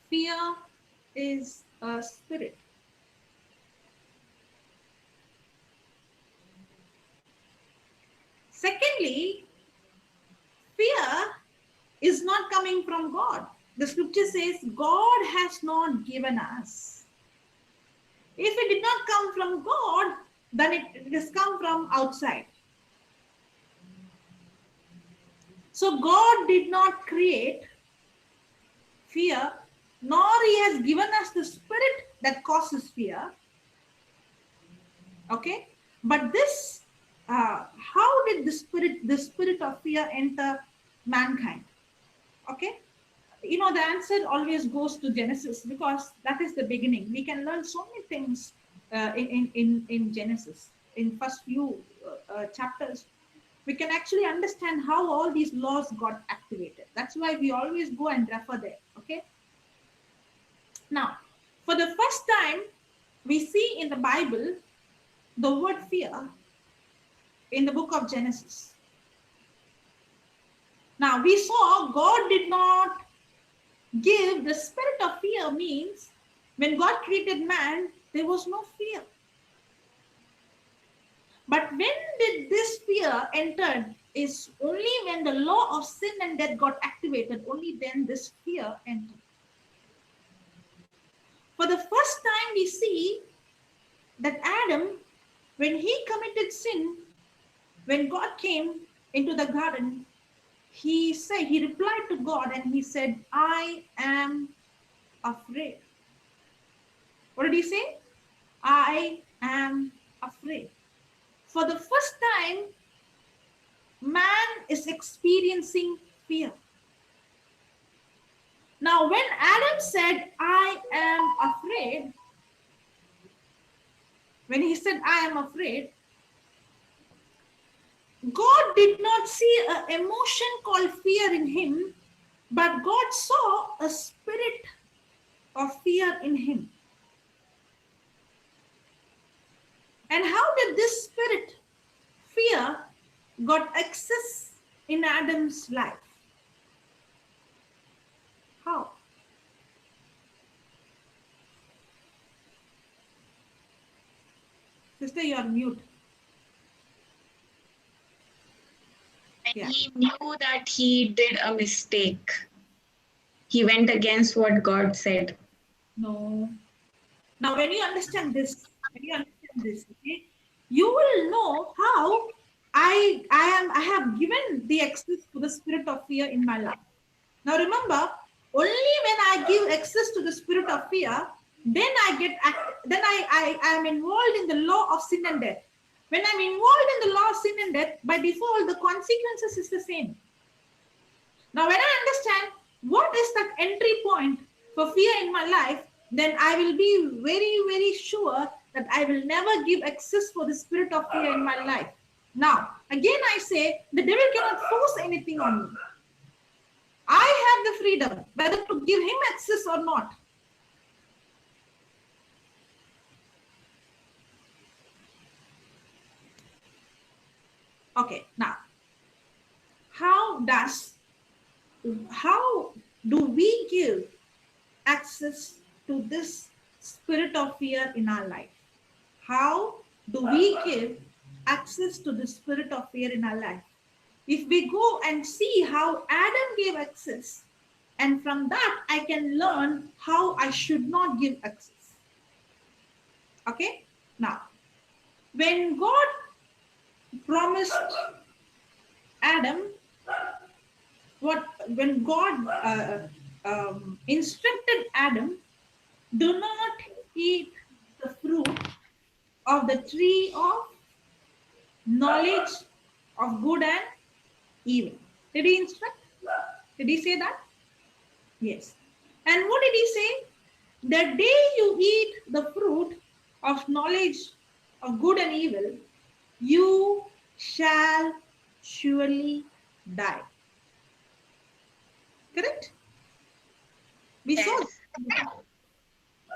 Fear is a spirit. Secondly, fear is not coming from God. The scripture says, God has not given us. If it did not come from God, then it has come from outside. So God did not create fear, nor He has given us the spirit that causes fear. Okay, but this, how did the spirit of fear enter mankind? Okay, the answer always goes to Genesis, because that is the beginning. We can learn so many things in Genesis. In first few chapters, we can actually understand how all these laws got activated. That's why we always go and refer there. Okay. Now, for the first time, we see in the Bible the word fear in the book of Genesis. Now, we saw God did not give the spirit of fear, means when God created man, there was no fear. But when did this fear enter? Is only when the law of sin and death got activated, only then this fear entered. For the first time, we see that Adam, when he committed sin, when God came into the garden, he replied to God and he said, I am afraid. What did he say? I am afraid. For the first time, man is experiencing fear. Now, when Adam said, I am afraid, when he said, I am afraid, God did not see an emotion called fear in him, but God saw a spirit of fear in him. And how did this spirit, fear, got access in Adam's life? How? Sister, you are mute. When he knew that he did a mistake, he went against what God said. No. Now, when you understand this, okay, you will know how I have given the access to the spirit of fear in my life. Now, remember, only when I give access to the spirit of fear, then I am involved in the law of sin and death. When I'm involved in the law of sin and death, by default, the consequences is the same. Now, when I understand what is that entry point for fear in my life, then I will be very, very sure that I will never give access for the spirit of fear in my life. Now, again, I say the devil cannot force anything on me. I have the freedom whether to give him access or not. Okay, now, how do we give access to this spirit of fear in our life? How do we give access to the spirit of fear in our life? If we go and see how Adam gave access, and from that I can learn how I should not give access. Okay? Now, when God promised Adam, when God instructed Adam, do not eat the fruit of the tree of knowledge of good and evil. Did he instruct? Did he say that? Yes. And what did he say? The day you eat the fruit of knowledge of good and evil, you shall surely die. Correct? We saw that.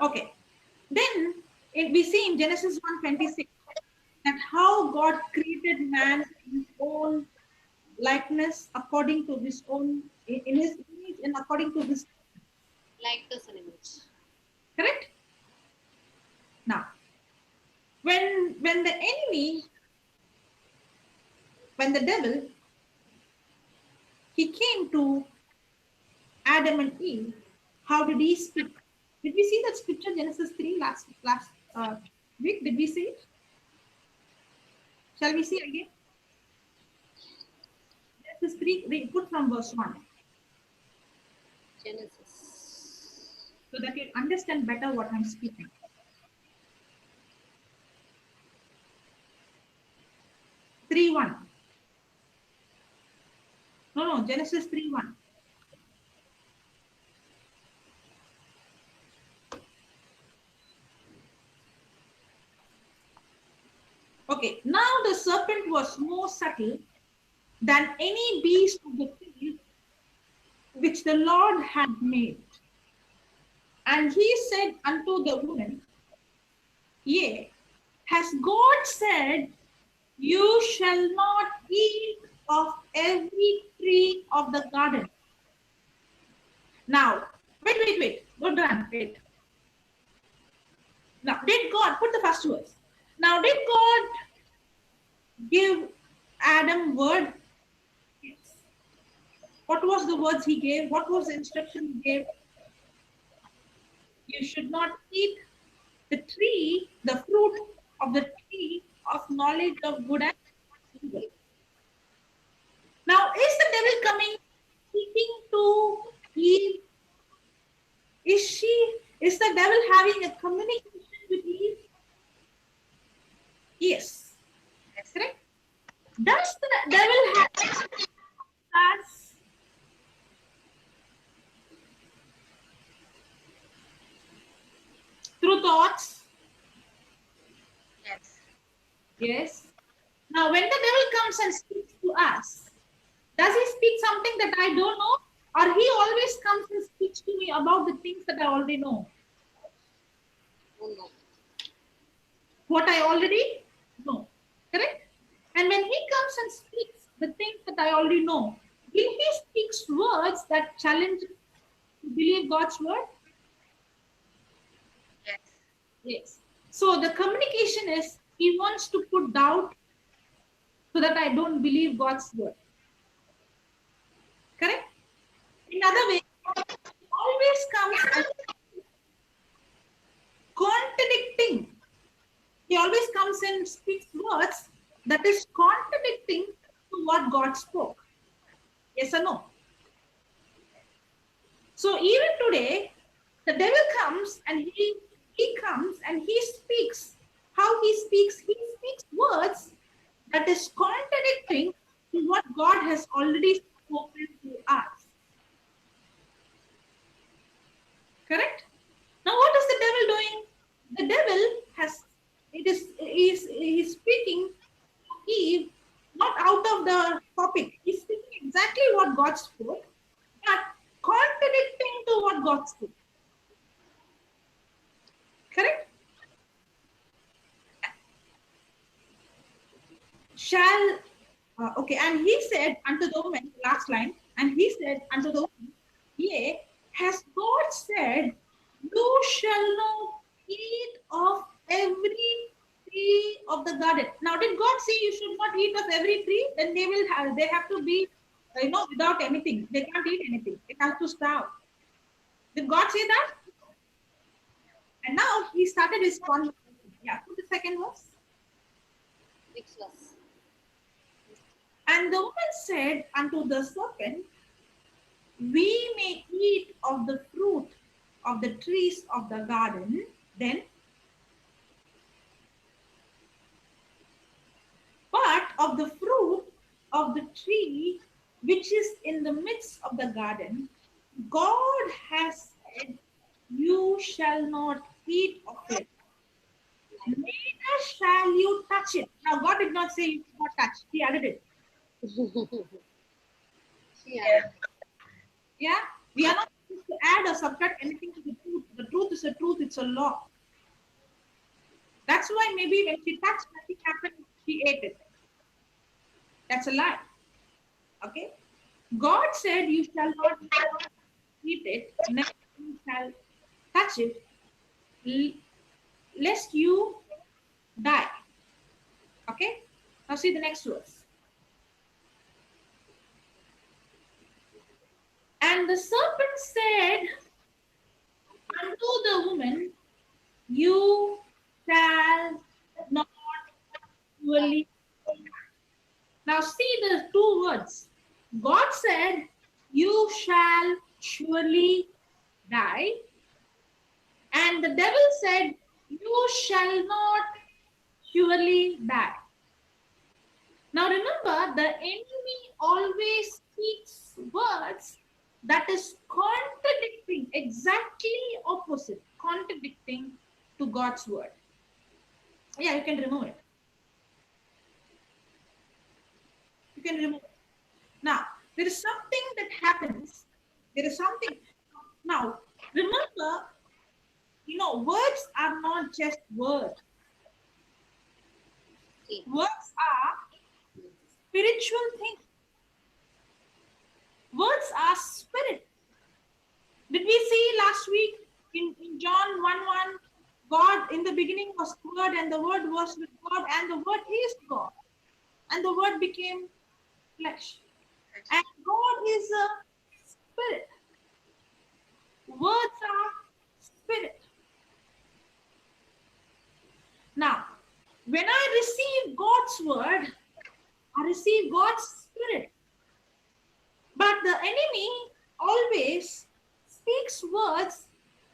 Okay. Then we see in Genesis 1:26 that how God created man in his own likeness, according to his own, in his image and according to his Likeness and image. correct? Now, when the enemy, when the devil, he came to Adam and Eve, how did he speak? Did we see that scripture, Genesis 3, last week? Did we see it? Shall we see again? Genesis 3, we put from verse 1. Genesis. So that you understand better what I'm speaking. Three one. No, Genesis 3:1. Okay, now the serpent was more subtle than any beast of the field which the Lord had made. And he said unto the woman, Yea, has God said, You shall not eat of every tree of the garden? Now, wait. Go down, wait. Now, did God, put the first verse. Now, did God give Adam word? Yes. What was the words he gave? What was the instruction he gave? you should not eat the tree, the fruit of the tree of knowledge of good and evil. Now, is the devil coming, seeking to Eve? Is the devil having a communication with Eve? Yes. Correct? Does the devil have us? Through thoughts? Yes. Yes. Now, when the devil comes and speaks to us, does he speak something that I don't know? Or he always comes and speaks to me about the things that I already know? Oh, no. What I already know. Correct? And when he comes and speaks the things that I already know, will he speaks words that challenge to believe God's word? Yes. Yes. So the communication is he wants to put doubt so that I don't believe God's word. Correct? In other way, he always comes and contradicting. He always comes and speaks words that is contradicting to what God spoke. Yes or no? So even today, the devil comes and he comes and he speaks. How he speaks? He speaks words that is contradicting to what God has already spoken to us. Correct? Now what is the devil doing? The devil he's speaking to Eve not out of the topic. He's speaking exactly what God spoke, but contradicting to what God spoke. Correct? Okay, and he said unto the woman, last line, and he said unto the woman, yea, has God said, you shall not eat of every tree of the garden. Now, did God say you should not eat of every tree? Then they have to be, without anything. They can't eat anything. They have to starve. Did God say that? And now he started his conversation. Yeah, put the second verse. Next verse. And the woman said unto the serpent, we may eat of the fruit of the trees of the garden, then, but of the fruit of the tree which is in the midst of the garden, God has said, you shall not eat of it, neither shall you touch it. Now, God did not say you should not touch, he added it. Yeah. Yeah, we are not supposed to add or subtract anything to the truth. The truth is a truth, it's a law. That's why maybe when she touched, nothing happened, she ate it. That's a lie. Okay? God said, you shall not eat it, neither you shall touch it, lest you die. Okay? Now see the next verse. And the serpent said unto the woman, you shall not surely. Now see the two words. God said, you shall surely die. And the devil said, you shall not surely die. Now remember, the enemy always speaks words that is contradicting, exactly opposite, contradicting to God's word. Yeah, you can remove it. You can remove it. Now, there is something that happens. There is something. Now, remember, words are not just words. Words are spiritual things. Words are spirit. Did we see last week in John 1:1, God in the beginning was Word, and the Word was with God, and the Word is God. And the Word became flesh. And God is a spirit. Words are spirit. When I receive God's word, I receive God's spirit. But the enemy always speaks words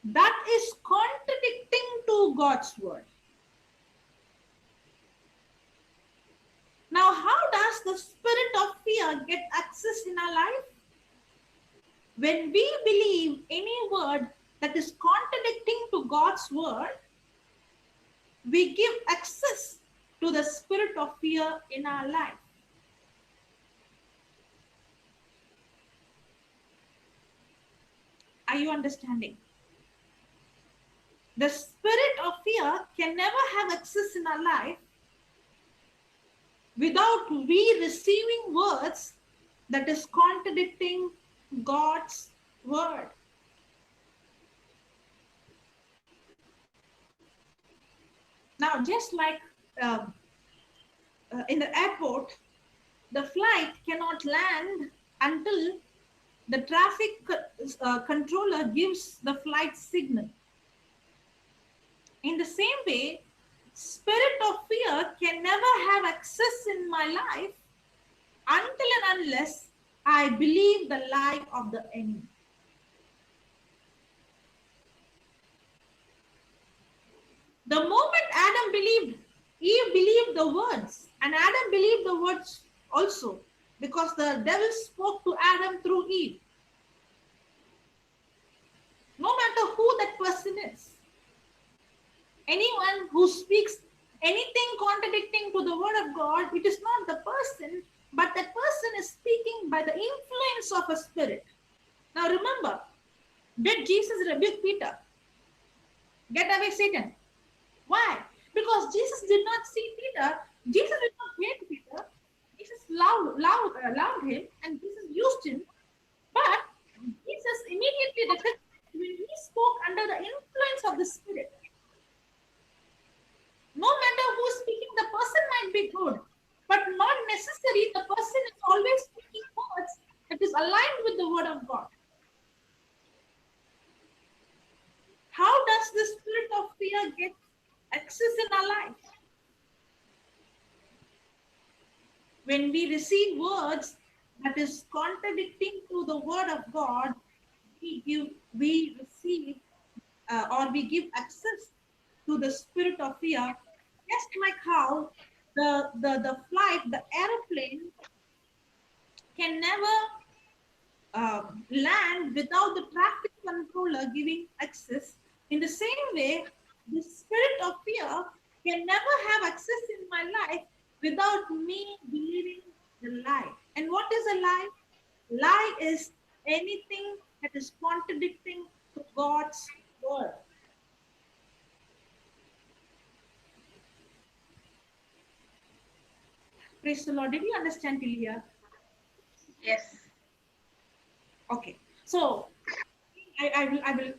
that is contradicting to God's word. Now, how does the spirit of fear get access in our life? When we believe any word that is contradicting to God's word, we give access to the spirit of fear in our life. Are you understanding? The spirit of fear can never have access in our life without we receiving words that is contradicting God's word. Now, just like in the airport, the flight cannot land until the traffic controller gives the flight signal. In the same way, spirit of fear can never have access in my life until and unless I believe the lie of the enemy. The moment Adam believed, Eve believed the words, and Adam believed the words also, because the devil spoke to Adam through Eve. No matter who that person is, anyone who speaks anything contradicting to the word of God, it is not the person, but that person is speaking by the influence of a spirit. Now remember, did Jesus rebuke Peter? Get away, Satan. Why? Because Jesus did not see Peter. Jesus did not hate Peter. Jesus allowed him, and Jesus used him. But Jesus immediately recognized when he spoke under the influence of the Spirit. No matter who is speaking, the person might be good, but not necessarily the person is always speaking words that is aligned with the word of God. How does the spirit of fear get access in our life? When we receive words that is contradicting to the word of God, we receive or we give access to the spirit of fear, just like how the flight, the airplane can never land without the traffic controller giving access. In the same way, the spirit of fear can never have access in my life without me believing the lie. And what is a lie? Lie is anything that is contradicting to God's word. Praise the Lord. Did you understand till here? Yes. Okay. So I will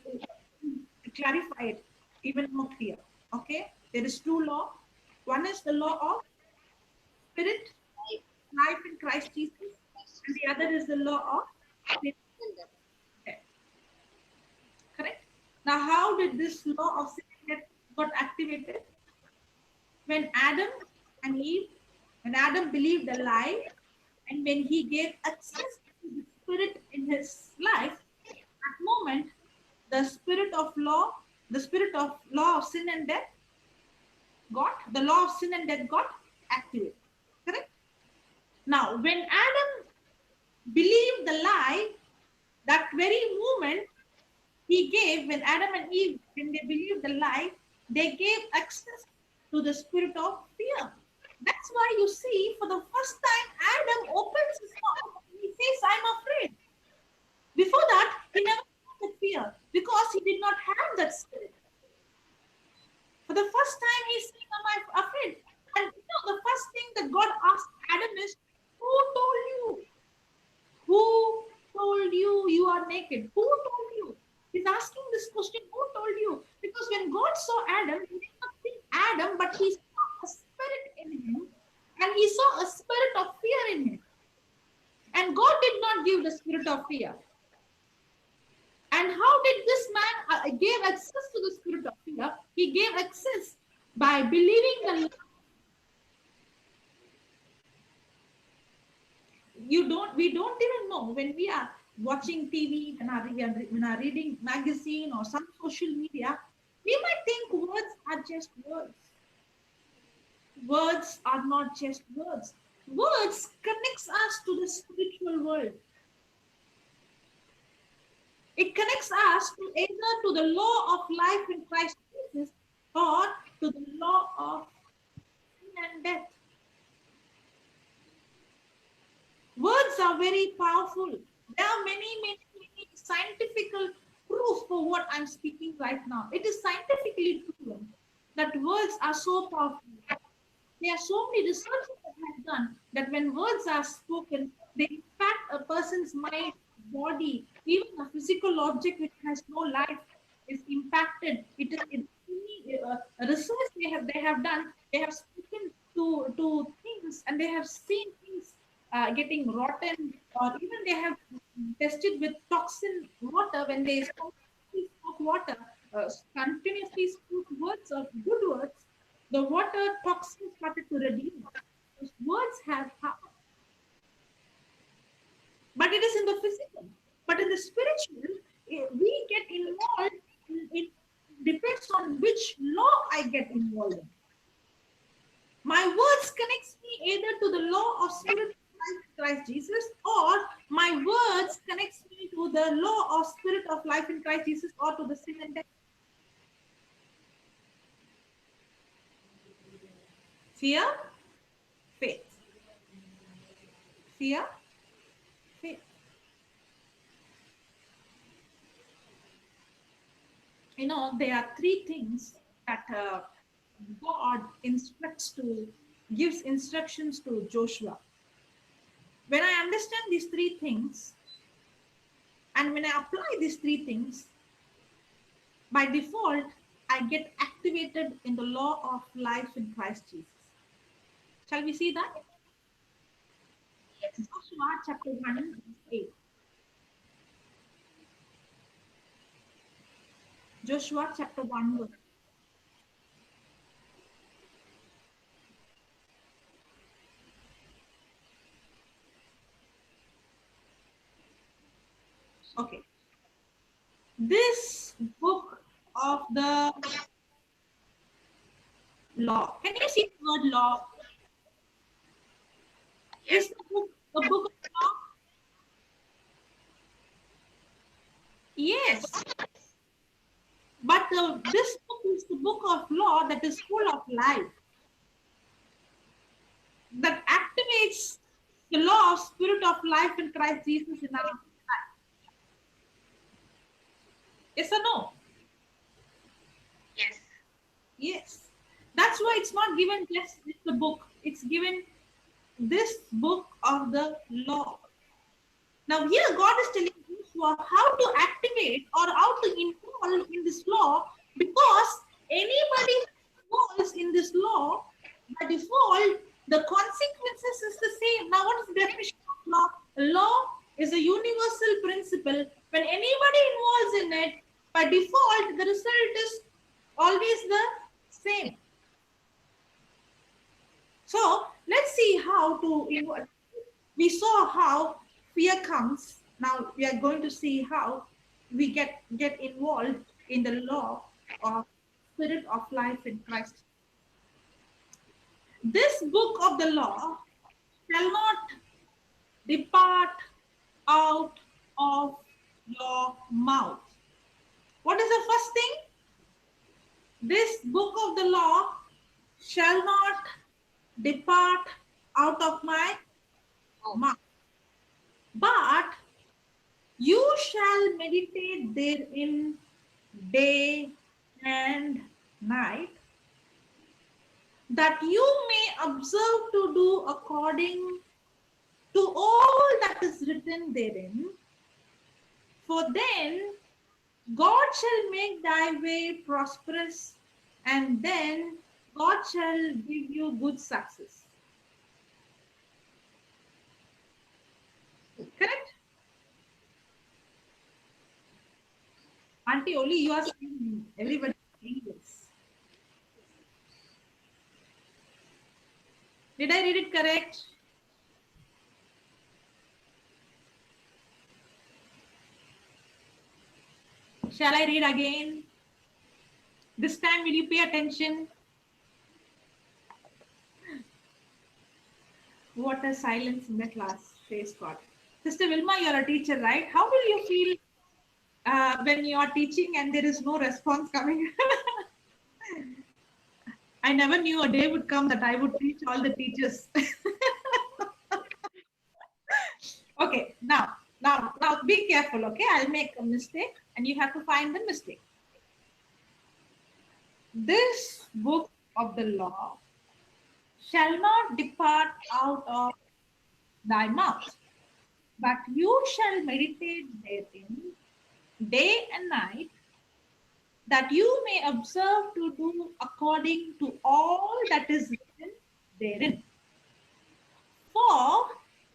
clarify it even more clear. Okay. There is two law. One is the law of spirit, life in Christ Jesus, and the other is the law of sin. Okay. Correct. Now, how did this law of sin got activated? When Adam and Eve, when Adam believed a lie, and when he gave access to the spirit in his life, at moment, the spirit of law of sin and death the law of sin and death got activated. Correct? Now, when Adam believed the lie, that very moment he gave, when Adam and Eve, when they believed the lie, they gave access to the spirit of fear. That's why you see, for the first time, Adam opens his mouth and he says, I'm afraid. Before that, he never had that fear because he did not have that spirit. For the first time, he's saying, am I afraid? And the first thing that God asked Adam is, who told you? Who told you you are naked? Who told you? He's asking this question, who told you? Because when God saw Adam, he did not see Adam, but he saw a spirit in him, and he saw a spirit of fear in him. And God did not give the spirit of fear. And how did this man give access to the spirit of fear? He gave access by believing the lie we don't even know when we are watching TV, when are reading magazine or some social media, we might think words are just words. Words are not just words. Words connects us to the spiritual world. It connects us to either to the law of life in Christ Jesus or to the law of sin and death. Words are very powerful. There are many scientific proof for what I'm speaking right now. It is scientifically proven that words are so powerful. There are so many research that have done that when words are spoken, they impact a person's mind, body, even a physical object which has no life is impacted. It is research they have done. They have spoken to things and they have seen things getting rotten, or even they have tested with toxin water when they spoke water, continuously spoke words of good words, the water toxins started to reduce. Those words have power. But it is in the physical. But in the spiritual, we get involved it depends on which law I get involved in. My words connects me either to the law of spirit of Christ Jesus, or my words connects me to the law of spirit of life in Christ Jesus, or to the sin and death. Fear, faith. Fear, faith. You know, there are three things that God gives instructions to Joshua. When I understand these three things, and when I apply these three things, by default, I get activated in the law of life in Christ Jesus. Shall we see that? Yes. Joshua chapter 1, verse 8. Joshua chapter 1, verse 8. Okay. This book of the law. Can you see the word law? Is the book a book of law? Yes. But this book is the book of law that is full of life, that activates the law of spirit of life in Christ Jesus in our life. Yes or no? Yes. Yes. That's why it's not given just the book. It's given this book of the law. Now here God is telling Joshua how to activate or how to involve in this law, because anybody who involves in this law, by default, the consequences is the same. Now what is the definition of law? Law is a universal principle. When anybody involves in it, by default, the result is always the same. So let's see how to involve. We saw how fear comes. Now we are going to see how we get involved in the law of spirit of life in Christ. This book of the law shall not depart out of your mouth. What is the first thing? This book of the law shall not depart out of my mouth, but you shall meditate therein day and night, that you may observe to do according to all that is written therein. For then God shall make thy way prosperous, and then God shall give you good success. Correct? Auntie, only you are saying, everybody is saying this. Did I read it correct? Shall I read again? This time, will you pay attention? What a silence in the class. Praise God. Sister Vilma, you're a teacher, right? How will you feel when you are teaching and there is no response coming? I never knew a day would come that I would teach all the teachers. Okay, now be careful, okay? I'll make a mistake and you have to find the mistake. This book of the law shall not depart out of thy mouth, but you shall meditate therein day and night, that you may observe to do according to all that is written therein. For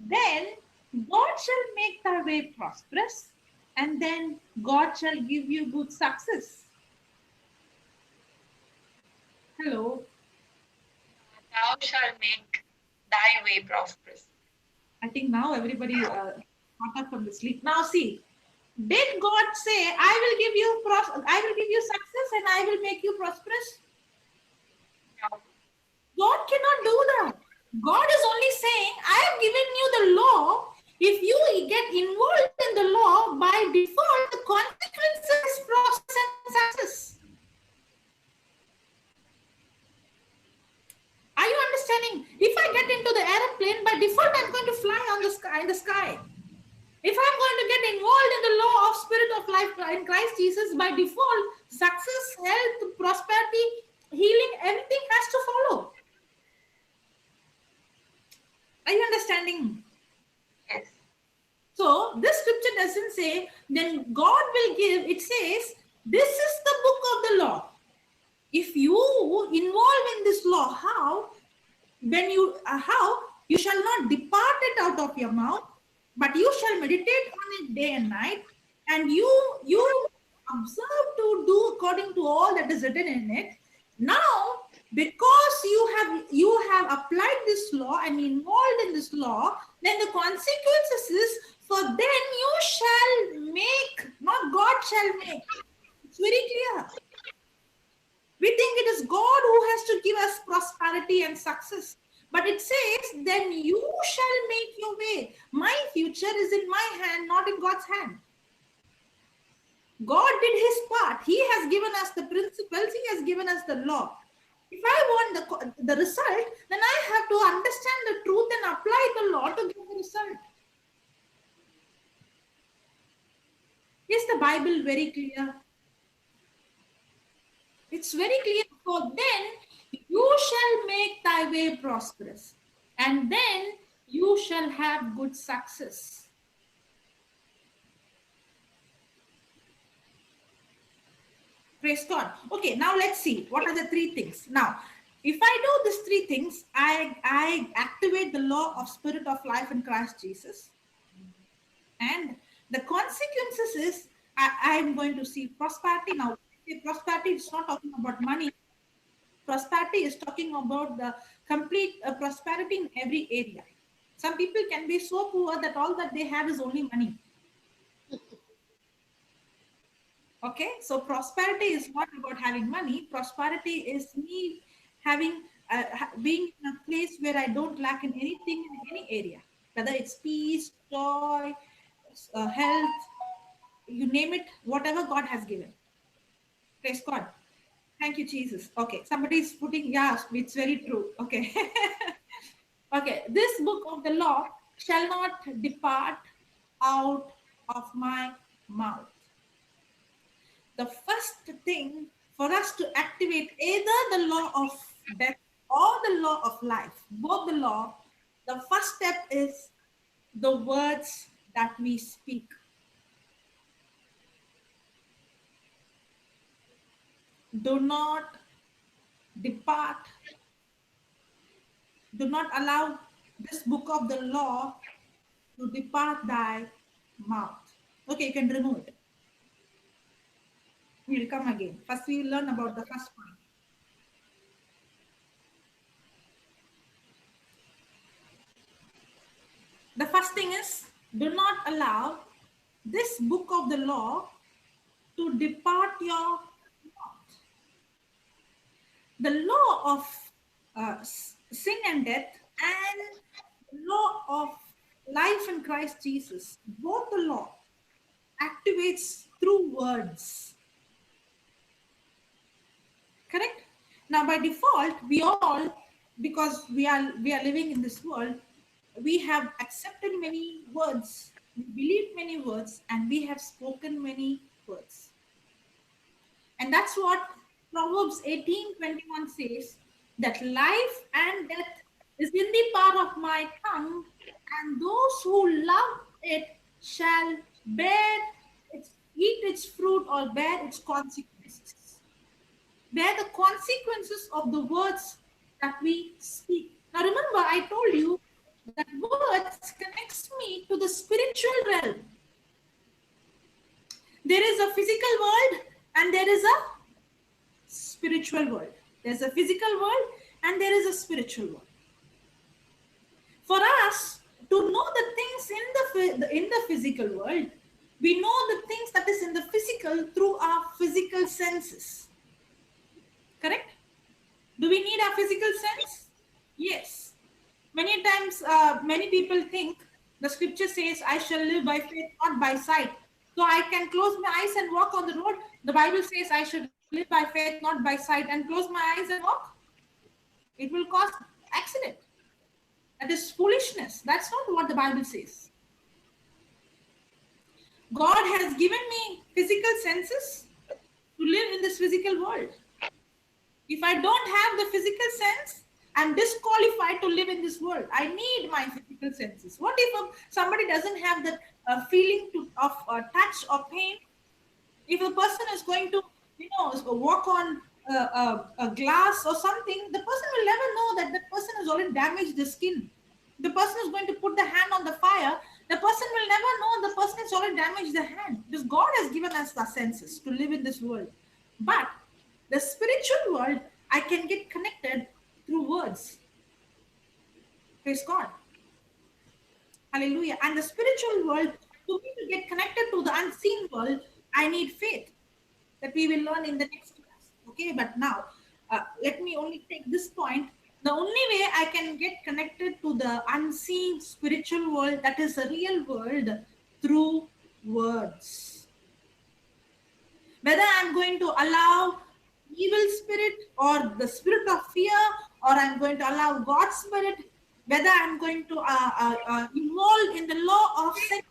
then God shall make thy way prosperous, and then God shall give you good success. Hello. Thou shalt make thy way prosperous. I think now everybody got up from the sleep. Now see, did God say, I will give you success and I will make you prosperous? No. God cannot do that. God is only saying, I have given you the law. If you get involved in the law, by default, the consequences is process and success. Are you understanding? If I get into the airplane, by default, I'm going to fly on the sky. If I'm going to get involved in the law of spirit of life in Christ Jesus, by default, success, health, prosperity, healing, everything has to follow. Are you understanding? Yes. So this scripture doesn't say, then God will give. It says, this is the book of the law. If you involve in this law, how you shall not depart it out of your mouth, but you shall meditate on it day and night, and you observe to do according to all that is written in it. Now, because you have applied this law and involved in this law, then the consequences is, for then you shall make, not God shall make. It's very clear. We think it is God who has to give us prosperity and success. But it says, then you shall make your way. My future is in my hand, not in God's hand. God did his part. He has given us the principles. He has given us the law. If I want the result, then I have to understand the truth and apply the law to get the result. Is the Bible very clear? It's very clear. For then you shall make thy way prosperous, and then you shall have good success. Praise God. Okay, now let's see. What are the three things? Now, if I do these three things, I activate the law of spirit of life in Christ Jesus. And the consequences is I'm going to see prosperity. Now, prosperity is not talking about money. Prosperity is talking about the complete prosperity in every area. Some people can be so poor that all that they have is only money. Okay, so prosperity is not about having money. Prosperity is me having being in a place where I don't lack in anything in any area, whether it's peace, joy, health, you name it, whatever God has given. Praise God. Thank you, Jesus. Okay, somebody's putting, yeah, it's very true. Okay. Okay, this book of the law shall not depart out of my mouth. The first thing for us to activate either the law of death or the law of life, both the law, the first step is the words that we speak. Do not depart. Do not allow this book of the law to depart thy mouth. Okay, you can remove it. We'll come again. First, we will learn about the first point. The first thing is, do not allow this book of the law to depart your mouth. The law of sin and death and the law of life in Christ Jesus, both the law activates through words. Correct? Now by default, we all, because we are living in this world, we have accepted many words, we believe many words, and we have spoken many words. And that's what Proverbs 18:21 says, that life and death is in the power of my tongue, and those who love it shall eat its fruit or bear its consequences. Bear the consequences of the words that we speak. Now remember, I told you that words connects me to the spiritual realm. There is a physical world and there is a spiritual world. There's a physical world and there is a spiritual world. For us to know the things in the physical world, we know the things that is in the physical through our physical senses. Correct? Do we need our physical sense? Yes. Many times, many people think the scripture says, I shall live by faith, not by sight. So I can close my eyes and walk on the road. The Bible says I should live by faith, not by sight, and close my eyes and walk. It will cause accident. That is foolishness. That's not what the Bible says. God has given me physical senses to live in this physical world. If I don't have the physical sense, I'm disqualified to live in this world. I need my physical senses. What if somebody doesn't have that feeling of touch or pain? If a person is going to, walk on a glass or something, the person will never know that the person has already damaged the skin. The person is going to put the hand on the fire. The person will never know the person has already damaged the hand, because God has given us the senses to live in this world. But the spiritual world, I can get connected through words. Praise God. Hallelujah. And the spiritual world, for me to get connected to the unseen world, I need faith, that we will learn in the next class. Okay, but now let me only take this point. The only way I can get connected to the unseen spiritual world, that is the real world, through words. Whether I'm going to allow evil spirit or the spirit of fear, or I'm going to allow God's spirit, whether I'm going to involve in the law of sin,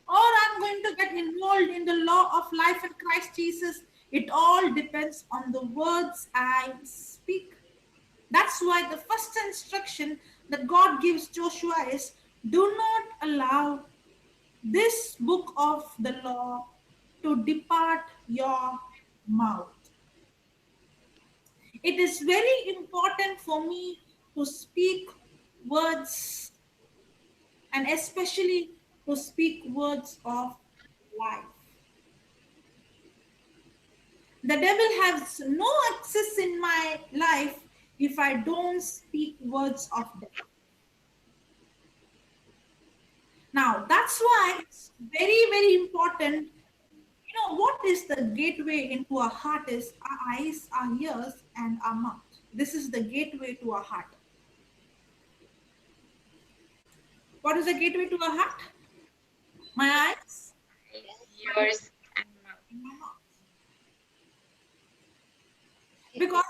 or I'm going to get involved in the law of life in Christ Jesus, it all depends on the words I speak. That's why the first instruction that God gives Joshua is, do not allow this book of the law to depart your mouth. It is very important for me to speak words, and especially to speak words of life. The devil has no access in my life if I don't speak words of death. Now, that's why it's very, very important. What is the gateway into our heart is our eyes, our ears, and our mouth. This is the gateway to our heart. What is the gateway to our heart? My eyes, Yours. and my mouth. Because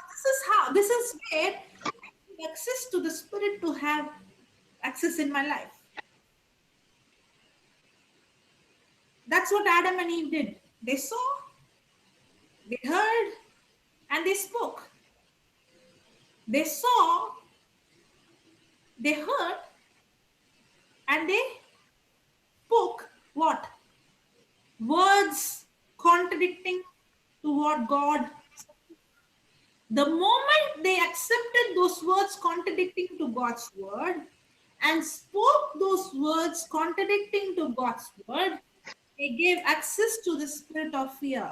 this is where I have access to the Spirit to have access in my life. That's what Adam and Eve did. They saw, they heard, and they spoke. They saw, they heard, and they spoke what? Words contradicting to what God said. The moment they accepted those words contradicting to God's word and spoke those words contradicting to God's word, they gave access to the spirit of fear.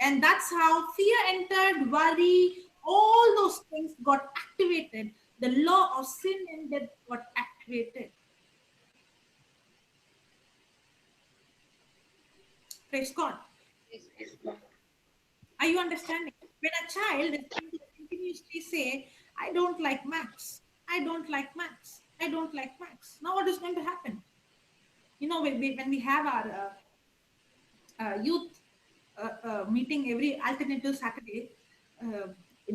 And that's how fear entered, worry, all those things got activated. The law of sin and death got activated. Praise God. Are you understanding? When a child is going to continuously say, I don't like maths, I don't like maths, I don't like maths. Now what is going to happen? You know, when we have our youth meeting every alternative Saturday, uh,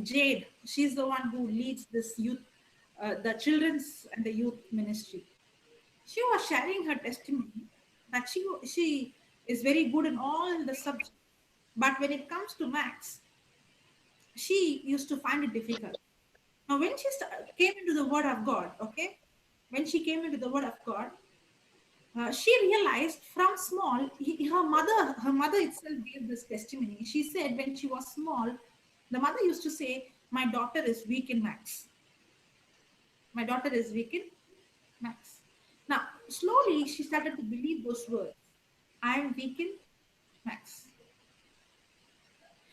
Jade, she's the one who leads this youth, the children's and the youth ministry. She was sharing her testimony that she is very good in all the subjects, but when it comes to maths, she used to find it difficult. Now, when she came into the Word of God, okay, when she came into the Word of God, she realized from small, her mother itself gave this testimony. She said when she was small, the mother used to say, "My daughter is weak in maths. My daughter is weak in maths." Now, slowly she started to believe those words. I am weak in maths.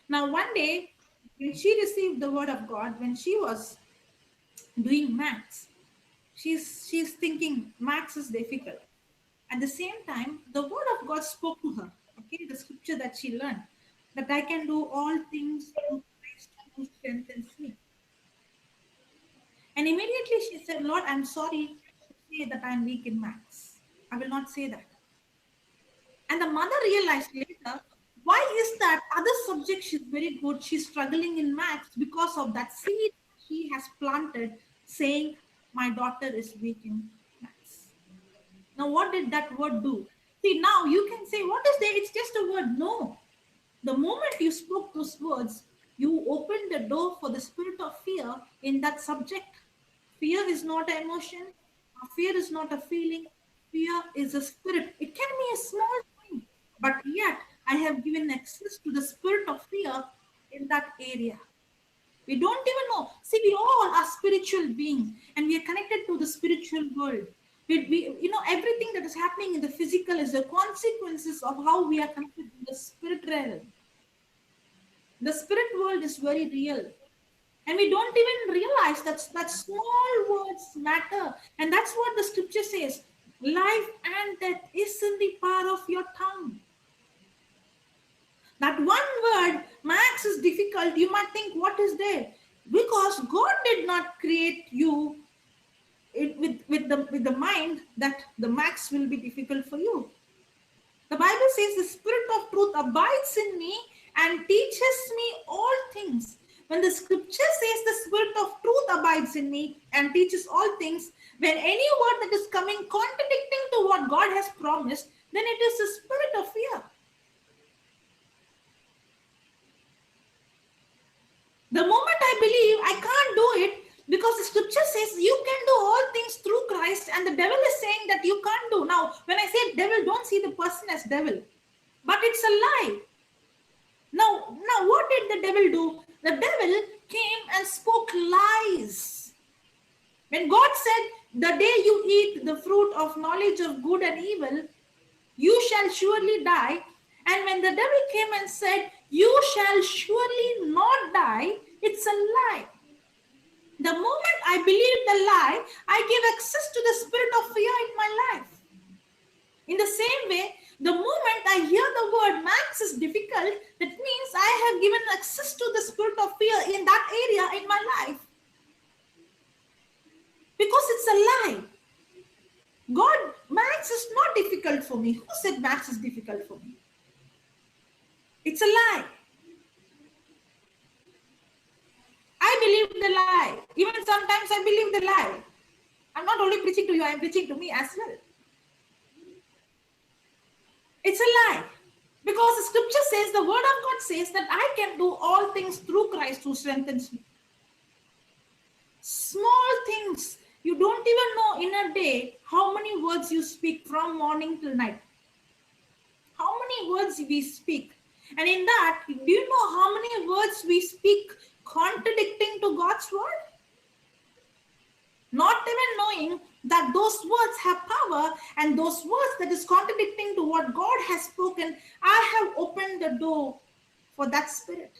Now, one day, when she received the Word of God, when she was doing maths, she's thinking maths is difficult. At the same time, the Word of God spoke to her. Okay, the scripture that she learned, that I can do all things through Christ who strengthens me. And immediately she said, Lord, I'm sorry to say that I'm weak in maths. I will not say that. And the mother realized later, why is that other subject she's very good, she's struggling in maths because of that seed she has planted saying, my daughter is weak in maths. Now, what did that word do? See, now you can say, what is there? It's just a word. No. The moment you spoke those words, you opened the door for the spirit of fear in that subject. Fear is not an emotion. Fear is not a feeling. Fear is a spirit. It can be a small thing, but yet I have given access to the spirit of fear in that area. We don't even know. See, we all are spiritual beings and we are connected to the spiritual world. Everything that is happening in the physical is the consequences of how we are connected to the spirit realm. The spirit world is very real. And we don't even realize that small words matter. And that's what the scripture says. Life and death is in the power of your tongue. That one word, maths is difficult. You might think, what is there? Because God did not create you with the mind that the maths will be difficult for you. The Bible says the spirit of truth abides in me and teaches me all things. When the scripture says the spirit of truth abides in me and teaches all things, when any word that is coming contradicting to what God has promised, then it is the spirit of fear. The moment I believe I can't do it, because the scripture says you can do all things through Christ, and the devil is saying that you can't do. Now, when I say devil, don't see the person as devil, but it's a lie. Now, what did the devil do? The devil came and spoke lies. When God said, the day you eat the fruit of knowledge of good and evil, you shall surely die. And when the devil came and said, you shall surely not die, it's a lie. The moment I believe the lie, I give access to the spirit of fear in my life. In the same way, the moment I hear the word maths is difficult, that means I have given access to the spirit of fear in that area in my life. Because it's a lie. God, maths is not difficult for me. Who said maths is difficult for me? It's a lie. I believe the lie. Even sometimes I believe the lie. I'm not only preaching to you, I'm preaching to me as well. It's a lie. Because the scripture says, the word of God says that I can do all things through Christ who strengthens me. Small things. You don't even know in a day how many words you speak from morning till night. How many words we speak. And in that, do you know how many words we speak contradicting to God's word? Not even knowing that those words have power, and those words that is contradicting to what God has spoken, I have opened the door for that spirit.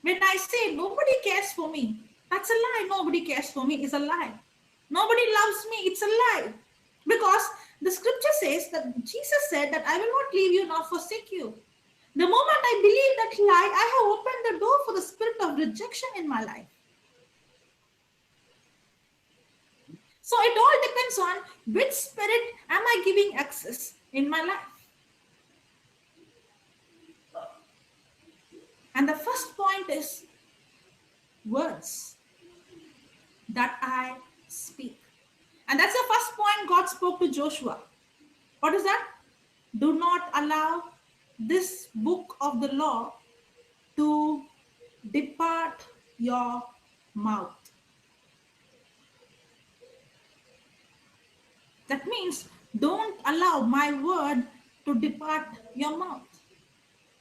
When I say nobody cares for me, that's a lie. Nobody cares for me is a lie. Nobody loves me, it's a lie. Because The scripture says that Jesus said that I will not leave you nor forsake you. The moment I believe that lie, I have opened the door for the spirit of rejection in my life. So it all depends on which spirit am I giving access in my life. And the first point is words that I speak. And that's the first point God spoke to Joshua. What is that? Do not allow this book of the law to depart your mouth. That means don't allow my word to depart your mouth.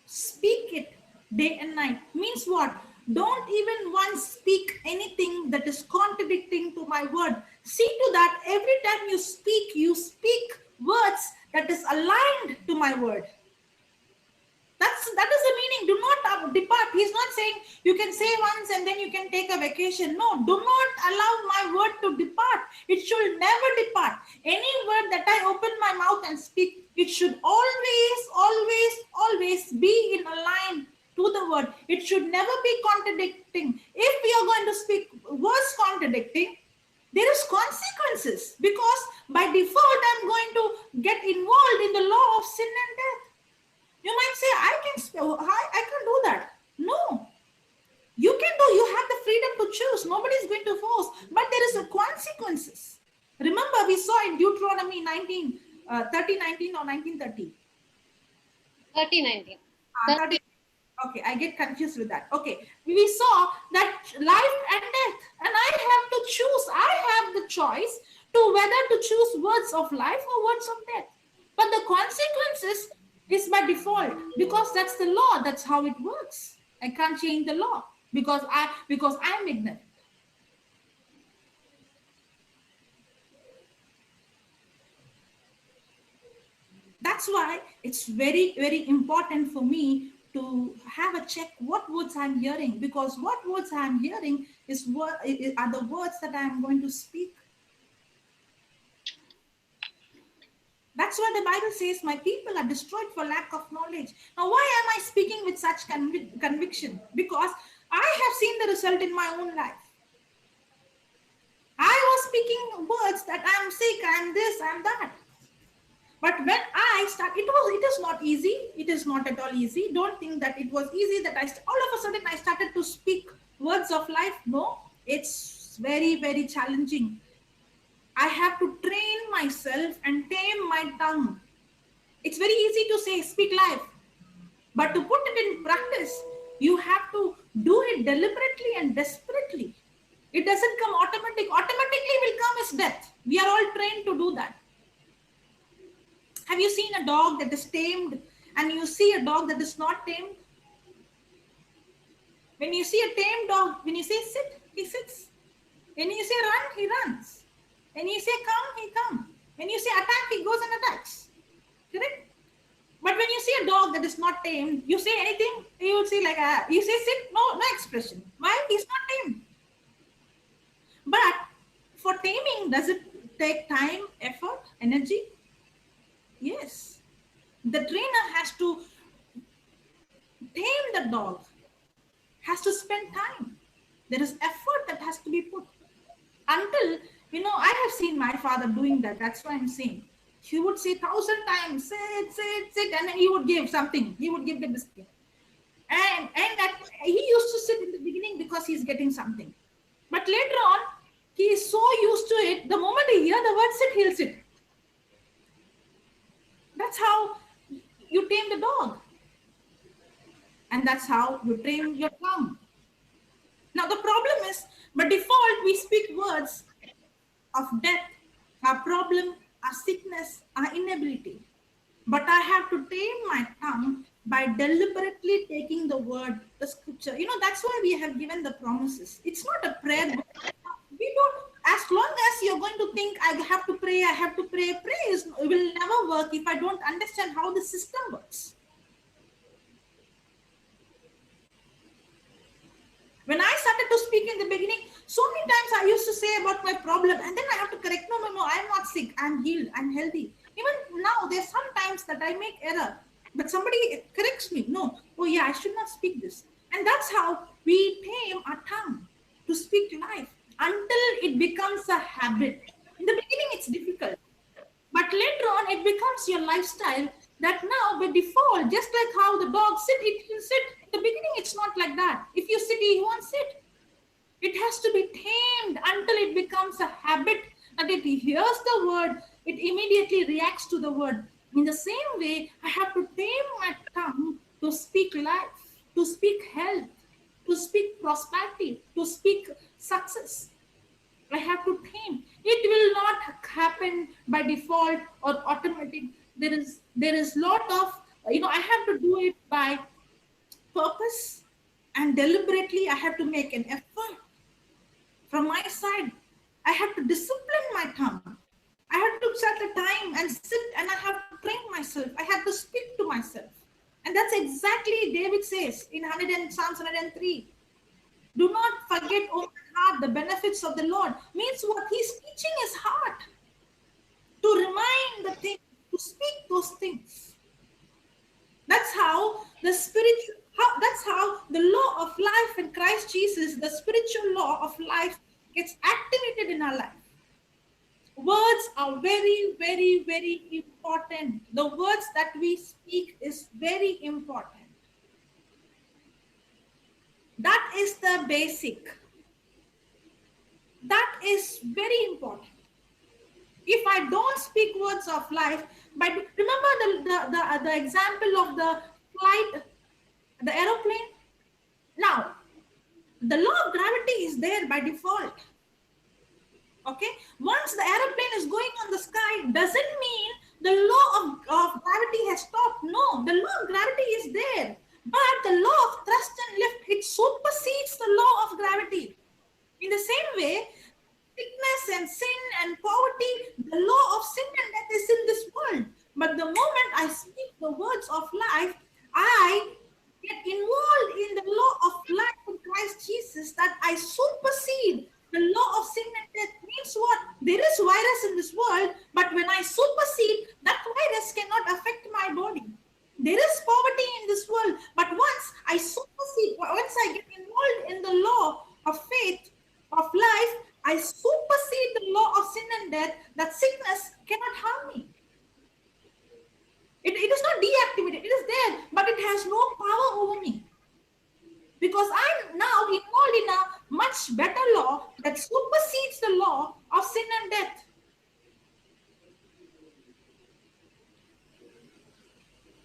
Speak it day and night. Means what? Don't even once speak anything that is contradicting to my word. See to that every time you speak words that is aligned to my word. That is the meaning. Do not depart. He's not saying you can say once and then you can take a vacation. No, do not allow my word to depart. It should never depart. Any word that I open my mouth and speak, it should always be in line to the word. It should never be contradicting. If we are going to speak words contradicting, there is consequences, because by default I'm going to get involved in the law of sin and death. You might say, I can do that. No, you can do. You have the freedom to choose. Nobody is going to force, but there is a consequences. Remember, we saw in Deuteronomy 19, 30:19 or 19:30. 30:19. 30. Okay, I get confused with that. Okay, we saw that life and death, and I have to choose. I have the choice to whether to choose words of life or words of death. But the consequences is by default, because that's the law. That's how it works. I can't change the law because I'm ignorant. That's why it's very, very important for me to have a check what words I'm hearing, because what words I'm hearing are the words that I'm going to speak. That's why the Bible says, my people are destroyed for lack of knowledge. Now, why am I speaking with such conviction? Because I have seen the result in my own life. I was speaking words that I'm sick, I'm this, I'm that. But when I start, it is not easy. It is not at all easy. Don't think that it was easy that all of a sudden I started to speak words of life. No, it's very, very challenging. I have to train myself and tame my tongue. It's very easy to say, speak life. But to put it in practice, you have to do it deliberately and desperately. It doesn't come automatically. Automatically will come is death. We are all trained to do that. Have you seen a dog that is tamed and you see a dog that is not tamed? When you see a tamed dog, when you say sit, he sits. When you say run, he runs. When you say come, he comes. When you say attack, he goes and attacks. Correct? But when you see a dog that is not tamed, you say anything, he will say like, you say sit, no expression. Why? He's not tamed. But for taming, does it take time, effort, energy? Yes. The trainer has to tame the dog, has to spend time. There is effort that has to be put. Until, I have seen my father doing that. That's why I'm saying. He would say 1,000 times, sit, and then he would give something. He would give the biscuit. And that he used to sit in the beginning because he's getting something. But later on, he is so used to it, the moment he hears the word sit, he'll sit. That's how you tame the dog. And that's how you train your tongue. Now the problem is, by default, we speak words of death, our problem, our sickness, our inability. But I have to tame my tongue by deliberately taking the word, the scripture. That's why we have given the promises. It's not a prayer book. We don't, as long as you're going to think, I have to pray, will never work if I don't understand how the system works. When I started to speak in the beginning, so many times I used to say about my problem, and then I have to correct, no, I'm not sick, I'm healed, I'm healthy. now there's sometimes that I make error, but somebody corrects me. No, oh yeah, I should not speak this. And that's how we tame our tongue to speak life until it becomes a habit. In the beginning, it's difficult, but later on, it becomes your lifestyle that now by default, just like how the dog sit, it will sit. In the beginning, it's not like that. If you sit, he won't sit. It has to be tamed until it becomes a habit that it hears the word, it immediately reacts to the word. In the same way, I have to tame my tongue to speak life, to speak health, to speak prosperity, to speak success. I have to tame. It will not happen by default or automatic. There is lot of I have to do it by purpose and deliberately. I have to make an effort from my side. I have to discipline my tongue. I have to set a time and sit and I have to train myself. I have to speak to myself. And that's exactly David says in Psalms 103. Do not forget, oh my heart, the benefits of the Lord. Means what? He's teaching his heart to remind the things, to speak those things. That's how that's how the law of life in Christ Jesus, the spiritual law of life, gets activated in our life. Words are very, very, very important. The words that we speak is very important. That is the basic. That is very important. If I don't speak words of life, but remember the example of the flight, the aeroplane. Now, the law of gravity is there by default. Okay, once the aeroplane is going on the sky, doesn't mean the law of gravity has stopped. No, the law of gravity is there, but the law of thrust and lift, it supersedes the law of gravity. In the same way, sickness and sin and poverty, the law of sin and death is in this world. But the moment I speak the words of life, I get involved in the law of life in Christ Jesus, that I supersede the law of sin and death. Means what? There is virus in this world, but when I supersede, that virus cannot affect my body. There is poverty in this world, but once I supersede, once I get involved in the law of faith, of life, I supersede the law of sin and death, that sickness cannot harm me. It is not deactivated, it is there, but it has no power over me. Because I'm now involved in a much better law that supersedes the law of sin and death.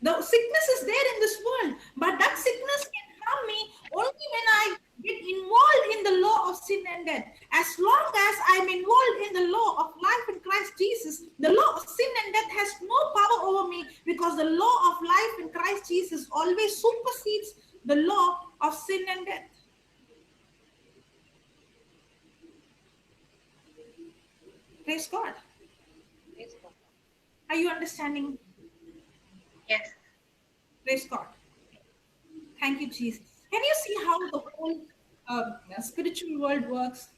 The sickness is there in this world, but that sickness can harm me only when I get involved in the law of sin and death. As long as I'm involved in the law of life in Christ Jesus, the law of sin and death has no power over me, because the law of life in Christ Jesus always supersedes the law of sin and death. Praise God. Praise God. Are you understanding? Yes. Praise God. Thank you, Jesus. Can you see how the whole spiritual world works?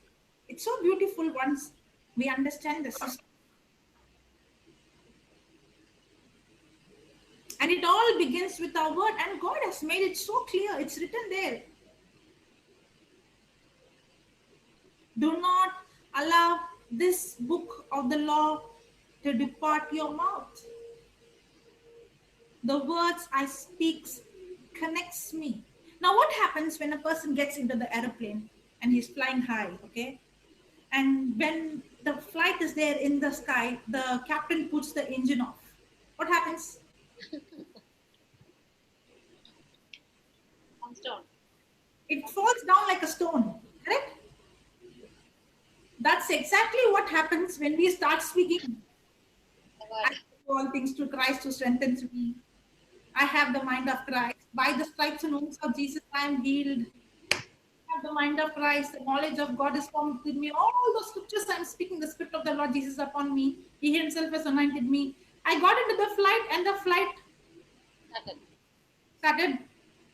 It's so beautiful once we understand the system. And it all begins with our word, and God has made it so clear. It's written there. Do not allow this book of the law to depart your mouth. The words I speak connects me. Now, what happens when a person gets into the aeroplane and he's flying high, okay? And when the flight is there in the sky, the captain puts the engine off. What happens? Comes down. It falls down like a stone, correct? That's exactly what happens when we start speaking. I do all things through Christ who strengthens me. I have the mind of Christ. By the stripes and wounds of Jesus, I am healed. I have the mind of Christ. The knowledge of God is formed within me. All those scriptures I'm speaking, the Spirit of the Lord Jesus upon me. He himself has anointed me. I got into the flight, and the flight started.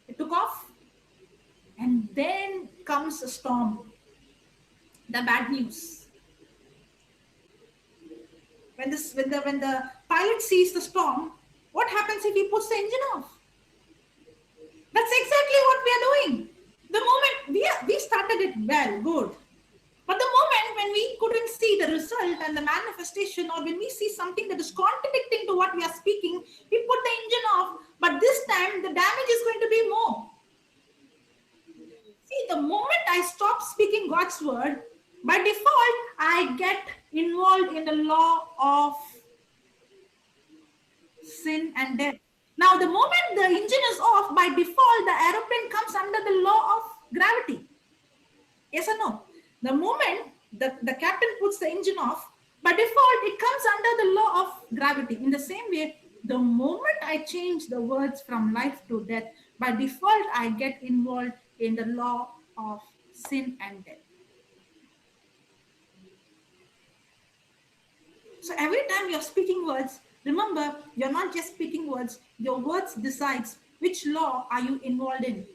It took off. And then comes a storm. The bad news. When the pilot sees the storm, what happens if he puts the engine off? That's exactly what we are doing. The moment we started it well, good. But the moment when we couldn't see the result and the manifestation, or when we see something that is contradicting to what we are speaking, we put the engine off. But this time, the damage is going to be more. See, the moment I stop speaking God's word, by default, I get involved in the law of sin and death. Now, the moment the engine is off, by default, the aeroplane comes under the law of gravity. Yes or no? The moment the captain puts the engine off, by default, it comes under the law of gravity. In the same way, the moment I change the words from life to death, by default, I get involved in the law of sin and death. So every time you're speaking words, remember, you're not just speaking words, your words decides which law are you involved in.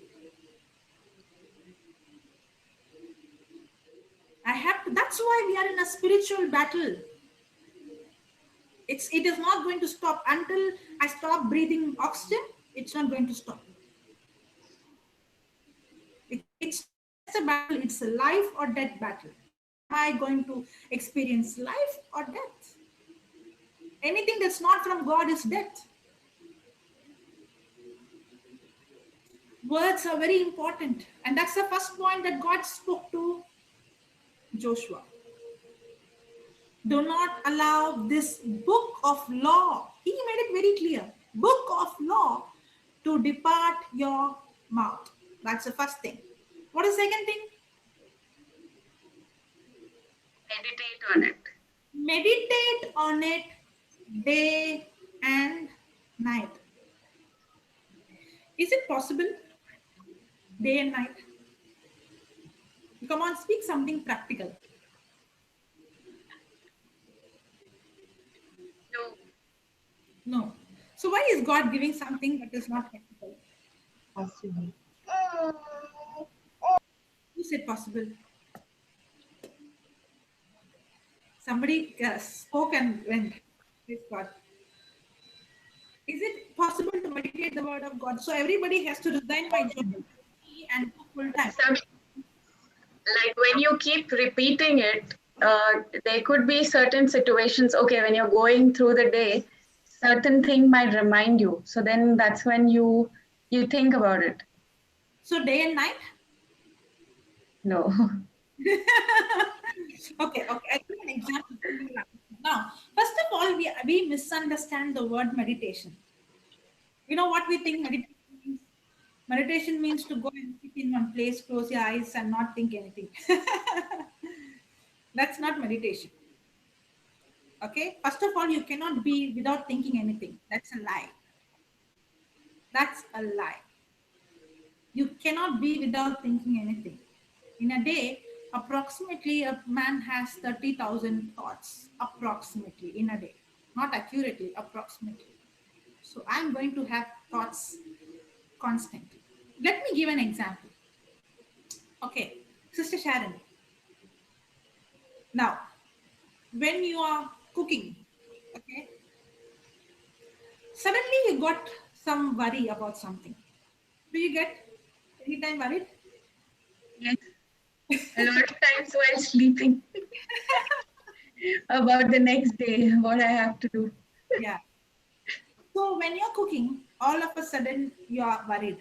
That's why we are in a spiritual battle. It is not going to stop until I stop breathing oxygen. It's not going to stop. It's a battle. It's a life or death battle. Am I going to experience life or death? Anything that's not from God is death. Words are very important. And that's the first point that God spoke to Joshua. Do not allow this book of law, he made it very clear, book of law to depart your mouth. That's the first thing. What is the second thing? Meditate on it. Meditate on it day and night. Is it possible? Day and night? Come on, speak something practical. No. So why is God giving something that is not practical? Possible. Who said possible? Somebody spoke and went. Praise God. Is it possible to meditate the word of God? So everybody has to resign by job and do full time. Like when you keep repeating it, there could be certain situations, okay, when you're going through the day, certain thing might remind you. So then that's when you think about it. So day and night? No. Okay. I'll give an example. Now, first of all, we misunderstand the word meditation. You know what we think meditation means? Meditation means to go and sit in one place, close your eyes and not think anything. That's not meditation. Okay? First of all, you cannot be without thinking anything. That's a lie. That's a lie. You cannot be without thinking anything. In a day, approximately a man has 30,000 thoughts, approximately in a day. Not accurately, approximately. So I'm going to have thoughts constantly. Let me give an example. Okay, Sister Sharon. Now, when you are cooking, okay, suddenly you got some worry about something. Do you get anytime worried? Yes. A lot of times while sleeping about the next day, what I have to do. Yeah. So when you're cooking, all of a sudden you are worried.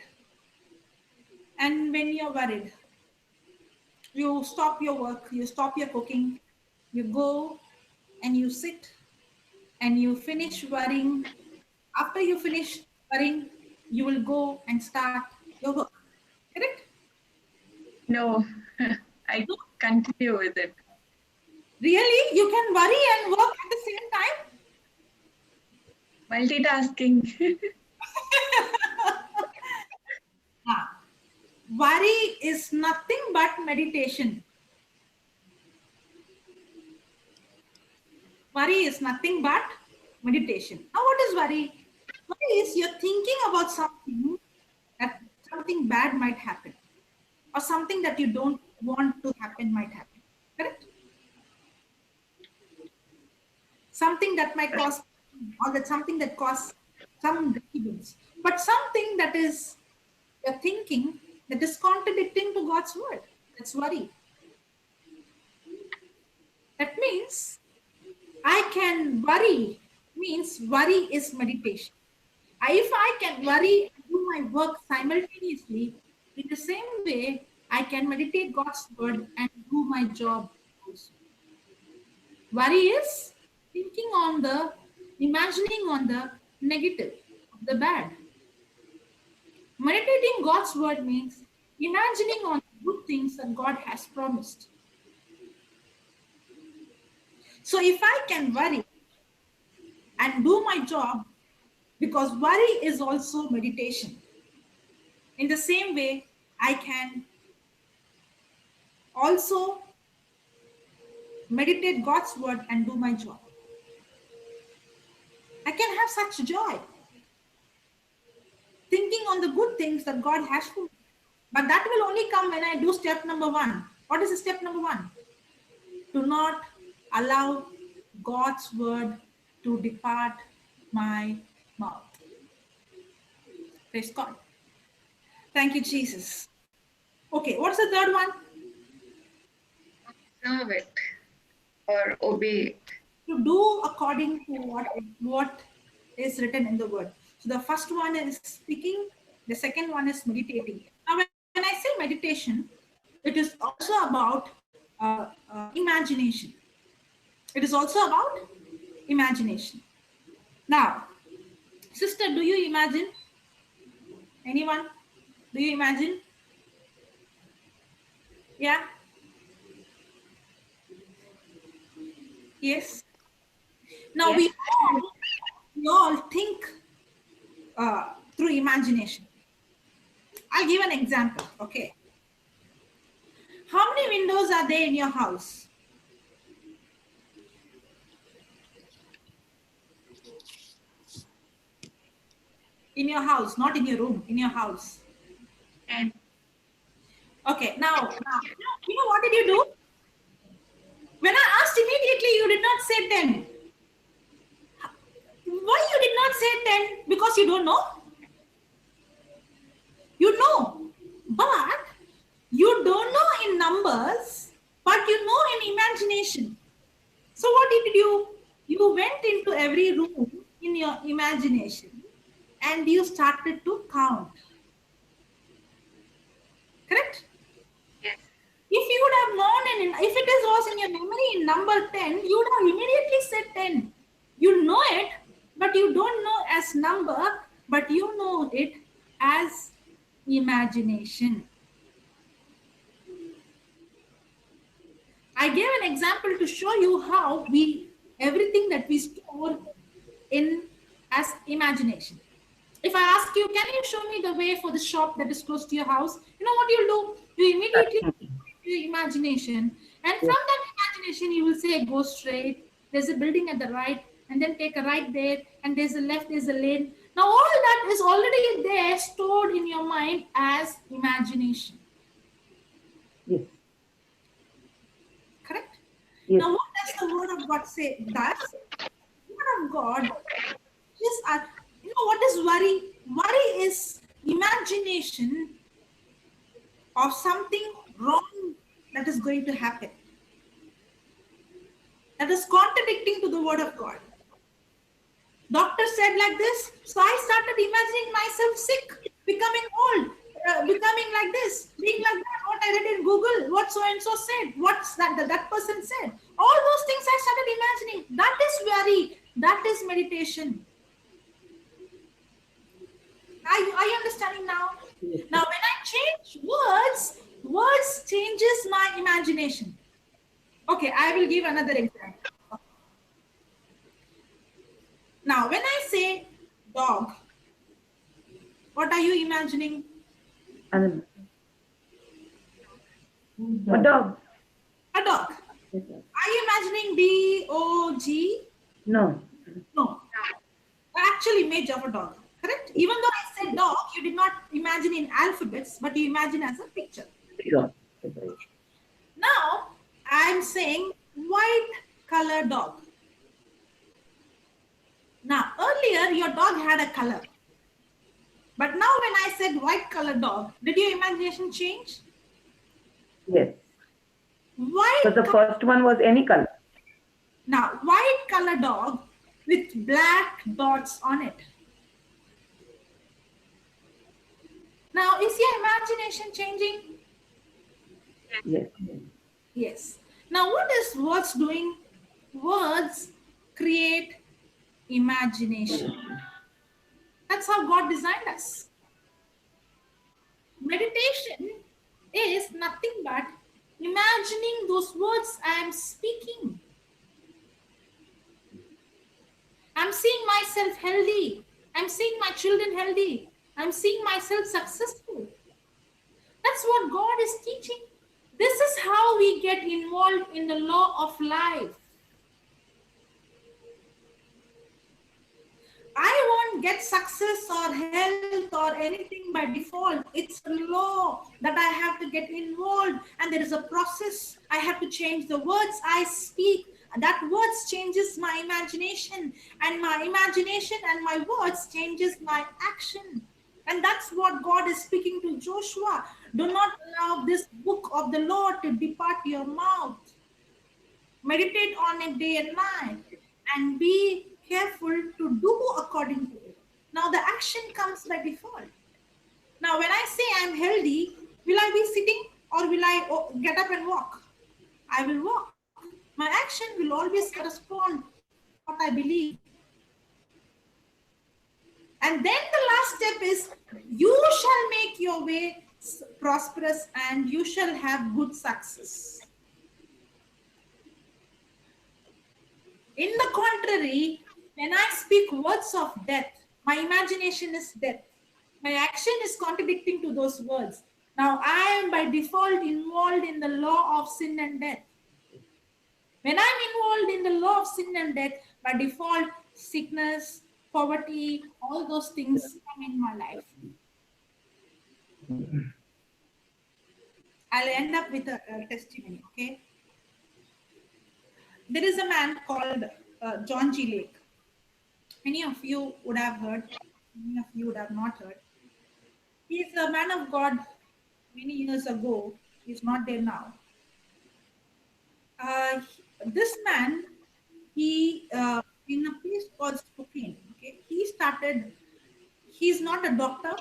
And when you're worried, you stop your work, you stop your cooking, you go and you sit and you finish worrying. After you finish worrying, you will go and start your work. Correct? No, I continue with it. Really? You can worry and work at the same time? Multitasking. Worry is nothing but meditation. Worry is nothing but meditation. Now, what is worry? Worry is you're thinking about something that something bad might happen, or something that you don't want to happen might happen. Correct? Something that might cause or that something that causes some disturbance, but something that is you're thinking that is contradicting to God's word. That's worry. That means I can worry, means worry is meditation. If I can worry and do my work simultaneously, in the same way, I can meditate God's word and do my job also. Worry is thinking on the, imagining on the negative, the bad. Meditating God's word means imagining on the good things that God has promised. So if I can worry and do my job, because worry is also meditation. In the same way, I can also meditate God's word and do my job. I can have such joy thinking on the good things that God has for me. But that will only come when I do step number 1. What is the step number 1? Do not allow God's word to depart my mouth. Praise God. Thank you, Jesus. Okay, what's the third one? Observe it or obey it. To do according to what is written in the word. So the first one is speaking, the second one is meditating. Now, when I say meditation, it is also about imagination. It is also about imagination. Now, sister, do you imagine? Anyone? Do you imagine? Yeah? Yes? Now, Yes. we all think through imagination. I'll give an example, okay? How many windows are there in your house? In your house, not in your room, in your house. And Okay, now, you know what did you do? When I asked immediately, you did not say 10. Why you did not say 10? Because you don't know? You know, but you don't know in numbers, but you know in imagination. So what did you do? You went into every room in your imagination and you started to count. Correct? yes, If you would have known, if it was in your memory in number 10, you would have immediately said 10. You know it, but you don't know as number, but you know it as imagination. I gave an example to show you how everything that we store in as imagination. If I ask you, can you show me the way for the shop that is close to your house? You know what you'll do? You immediately your imagination, and from that imagination you will say go straight, there's a building at the right, and then take a right there, and there's a left, there's a lane. Now all that is already there, stored in your mind as imagination. Yes. Correct? Yes. Now what does the word of God say? Thus, the word of God is, you know what is worry? Worry is imagination of something wrong that is going to happen, that is contradicting to the word of God. Doctor said like this, so I started imagining myself sick, becoming old, becoming like this, being like that. What I read in Google, what so and so said, what's that person said. All those things I started imagining. That is worry. That is meditation. Are you understanding now? Now, when I change words changes my imagination. Okay, I will give another example. Now, when I say dog, what are you imagining? And a dog. A dog. Yes, sir. Are you imagining D-O-G? No. No. Actual image of a dog. Correct? Even though I said dog, you did not imagine in alphabets, but you imagine as a picture. Sure. Now, I'm saying white color dog. Now, earlier your dog had a color. But now when I said white color dog, did your imagination change? Yes. White But the first one was any color. Now, white color dog with black dots on it. Now, is your imagination changing? Yes. Yes. Now, what is words doing? Words create imagination. That's how God designed us. Meditation is nothing but imagining those words I am speaking. I'm seeing myself healthy. I'm seeing my children healthy. I'm seeing myself successful. That's what God is teaching. This is how we get involved in the law of life. I won't get success or health or anything by default. It's a law that I have to get involved, and there is a process. I have to change the words I speak. That words changes my imagination, and my imagination and my words changes my action. And that's what God is speaking to Joshua. Do not allow this book of the Lord to depart your mouth. Meditate on it day and night, and be careful to do according to it. Now the action comes by default. Now when I say I'm healthy, will I be sitting or will I get up and walk? I will walk. My action will always correspond to what I believe. And then the last step is, you shall make your way prosperous and you shall have good success. In the contrary, when I speak words of death, my imagination is death. My action is contradicting to those words. Now I am by default involved in the law of sin and death. When I'm involved in the law of sin and death, by default, sickness, poverty, all those things come in my life. I'll end up with a testimony, okay? There is a man called John G. Lake. Many of you would have heard, many of you would have not heard. He is a man of God many years ago. He's not there now. This man, he in a place called Spokane. Okay, he's not a doctor.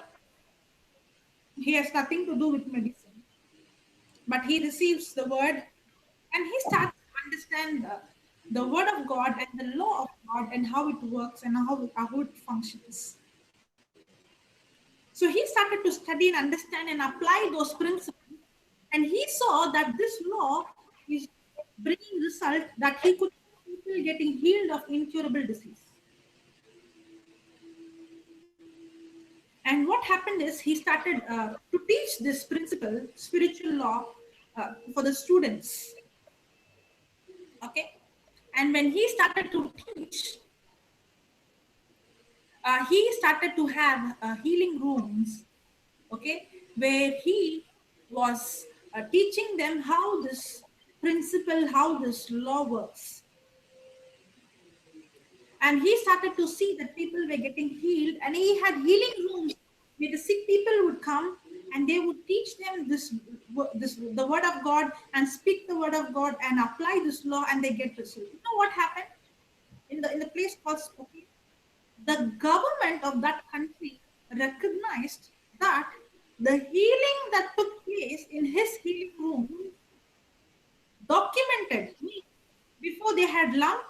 He has nothing to do with medicine, but he receives the word, and he starts to understand the word of God and the law of God and how it works and how it functions. So he started to study and understand and apply those principles, and he saw that this law is bringing result that he could see people getting healed of incurable disease. And what happened is he started to teach this principle, spiritual law, for the students. Okay, and when he started to teach, he started to have healing rooms, okay, where he was teaching them how this principle, how this law works. And he started to see that people were getting healed, and he had healing rooms where the sick people would come and they would teach them the word of God and speak the word of God and apply this law, and they get result. You know what happened in the place called Spokane? The government of that country recognized that the healing that took place in his healing room documented. Before they had lump,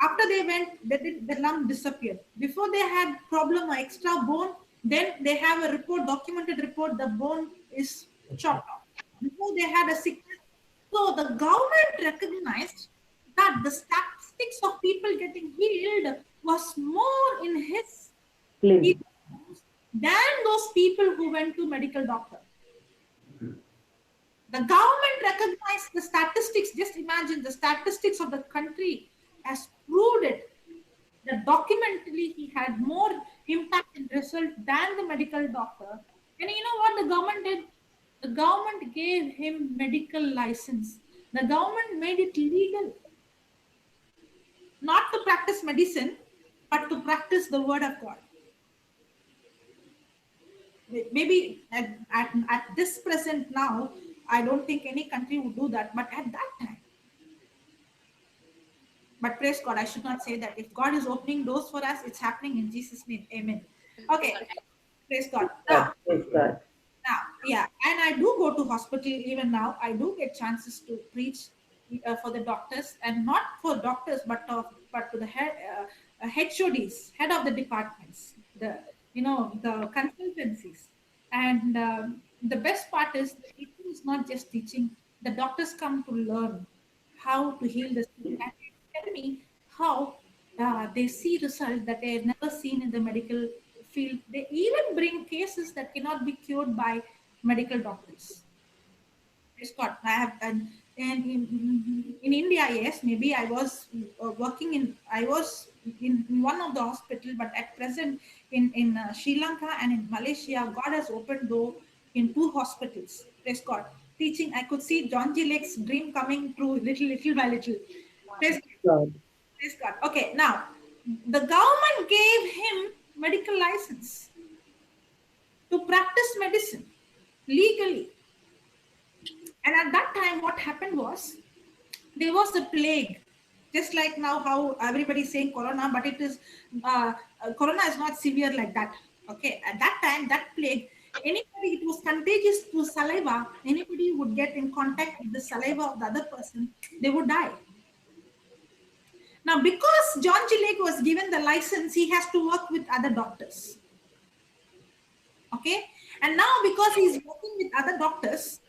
after they went, the lump disappeared. Before they had problem or extra bone, then they have a report, documented report, the bone is chopped off. Before they had a sickness. So the government recognized that the statistics of people getting healed was more in his Please. than those people who went to medical doctor. The government recognized the statistics. Just imagine the statistics of the country has proved it. That documentally he had more impact and result than the medical doctor. And you know what the government did? The government gave him medical license. The government made it legal. Not to practice medicine, but to practice the word of God. Maybe at this present now, I don't think any country would do that, but at that time. But praise God, I should not say that. If God is opening doors for us, it's happening in Jesus' name. Amen. Okay. Praise God. Praise God. Now, yeah, and I do go to hospital even now. I do get chances to preach for the doctors, and not for doctors, but to the head HODs, head of the departments, the the consultancies, and the best part is the teaching is not just teaching. The doctors come to learn how to heal the sick, and they tell me how they see results that they have never seen in the medical field. They even bring cases that cannot be cured by medical doctors. Praise God. I have, and in India, yes, maybe I was working in, I was in one of the hospital, but at present in Sri Lanka and in Malaysia, God has opened door in 2 hospitals. Praise God. Teaching, I could see John G. Lake's dream coming true little by little. Praise God. Praise God. Okay, now the government gave him medical license to practice medicine legally. And at that time, what happened was there was a plague, just like now how everybody is saying corona, but it is corona is not severe like that. Okay, at that time, that plague, anybody, it was contagious through saliva. Anybody would get in contact with the saliva of the other person, they would die. Now, because John G. Lake was given the license, he has to work with other doctors. Okay, and now because he's working with other doctors,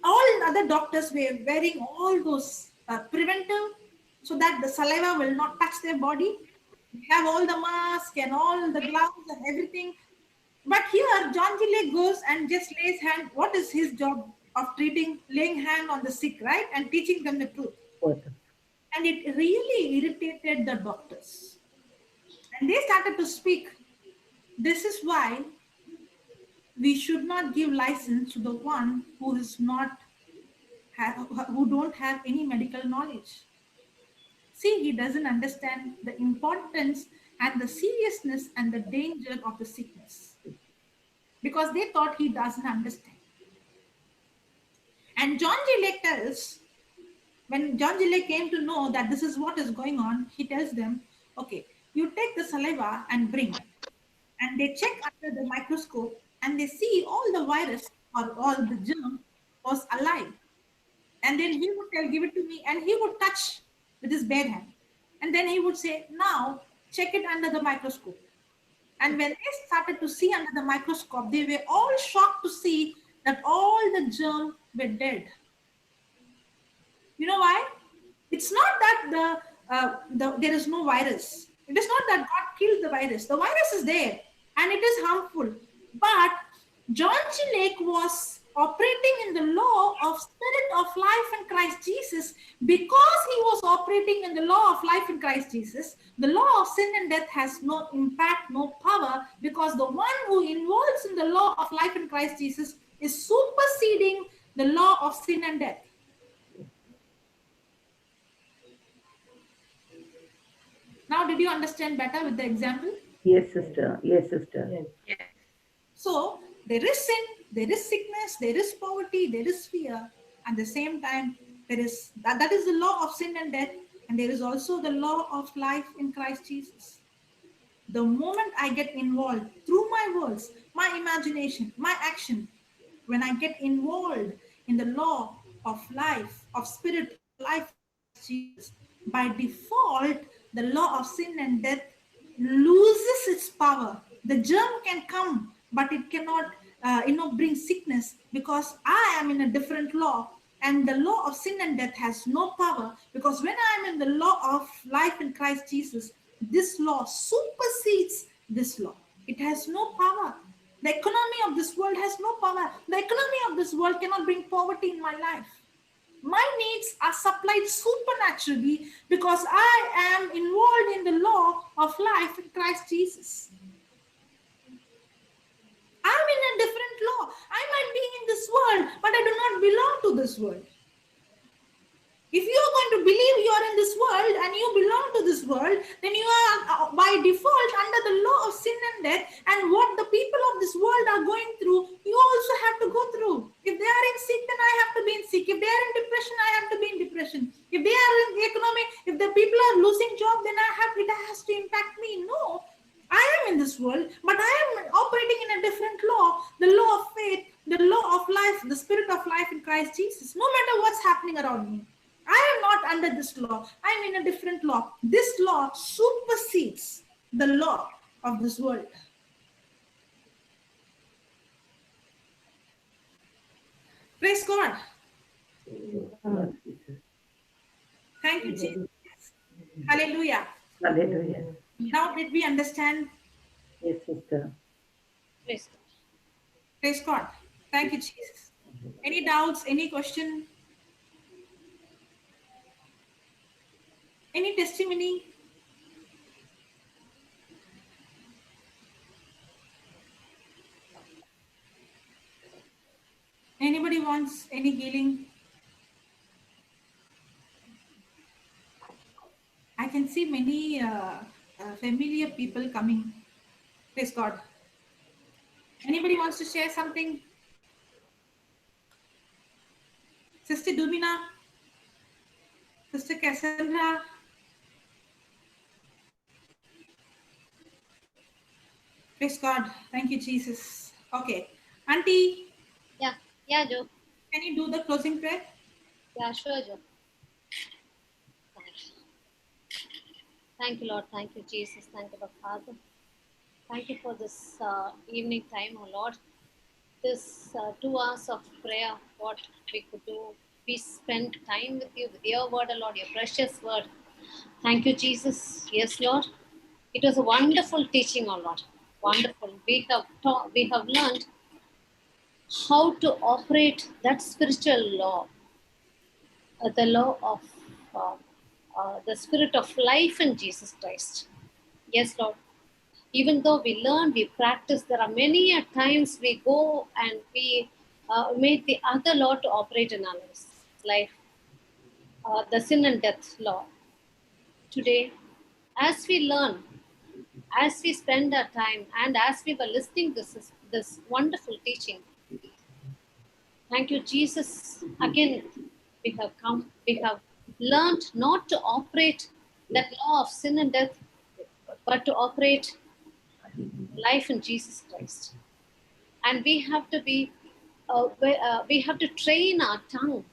all other doctors were wearing all those preventive, so that the saliva will not touch their body. They have all the mask and all the gloves and everything. But here, John G. Lake goes and just lays hand. What is his job of treating, laying hand on the sick, right? And teaching them the truth. And it really irritated the doctors. And they started to speak. This is why we should not give license to the one who is not, who don't have any medical knowledge. See, he doesn't understand the importance and the seriousness and the danger of the sickness, because they thought he doesn't understand. And John G. Lake tells, when John G. Lake came to know that this is what is going on, he tells them, okay, you take the saliva and bring. And they check under the microscope and they see all the virus or all the germ was alive. And then he would tell, give it to me, and he would touch with his bare hand. And then he would say, now check it under the microscope. And when they started to see under the microscope, they were all shocked to see that all the germs were dead. You know why? It's not that there is no virus. It is not that God killed the virus. The virus is there and it is harmful. But John G. Lake was operating in the law of spirit of life in Christ Jesus. Because he was operating in the law of life in Christ Jesus, the law of sin and death has no impact, no power, because the one who involves in the law of life in Christ Jesus is superseding the law of sin and death. Now, did you understand better with the example? Yes, sister. Yes, sister. Yes. So, there is sin, there is sickness, there is poverty, there is fear. At the same time, there is that is the law of sin and death, and there is also the law of life in Christ Jesus. The moment I get involved through my words, my imagination, my action, when I get involved in the law of life, of spirit of life in Christ Jesus, by default, the law of sin and death loses its power. The germ can come, but it cannot, bring sickness, because I am in a different law, and the law of sin and death has no power, because when I am in the law of life in Christ Jesus, this law supersedes this law. It has no power. The economy of this world has no power. The economy of this world cannot bring poverty in my life. My needs are supplied supernaturally because I am involved in the law of life in Christ Jesus. I'm in a different law. I might be in this world, but I do not belong to this world. If you are going to believe you are in this world and you belong to this world, then you are by default under the law of sin and death. And what the people of this world are going through, you also have to go through. If they are in sick, then I have to be in sick. If they are in depression, I have to be in depression. If they are in economic, if the people are losing job, then it has to impact me. No, I am in this world, but I am operating in a different law, the law of faith, the law of life, the spirit of life in Christ Jesus. No matter what's happening around me, I am not under this law. I am in a different law. This law supersedes the law of this world. Praise God. Thank you, Jesus. Hallelujah. Hallelujah. Now did we understand? Yes, sister. Praise God. Praise God. Thank you, Jesus. Any doubts? Any question? Any testimony? Anybody wants any healing? I can see many familiar people coming. Praise God. Anybody wants to share something? Sister Dubina? Sister Cassandra? Praise God. Thank you, Jesus. Okay. Auntie, Yeah, Joe. can you do the closing prayer? Yeah, sure, Joe. Thank you, Lord. Thank you, Jesus. Thank you, the Father. Thank you for this evening time, oh Lord. This 2 hours of prayer, what we could do. We spent time with you, with your word, oh Lord, your precious word. Thank you, Jesus. Yes, Lord. It was a wonderful teaching, oh Lord. Wonderful. We have learned how to operate that spiritual law, the law of the spirit of life in Jesus Christ. Yes, Lord. Even though we learn, we practice, there are many times we go and we make the other law to operate in our life, the sin and death law. Today, as we learn, as we spend our time, and as we were listening to this wonderful teaching, thank you, Jesus. Again, we have learned not to operate that law of sin and death, but to operate life in Jesus Christ. And we have to we have to train our tongue.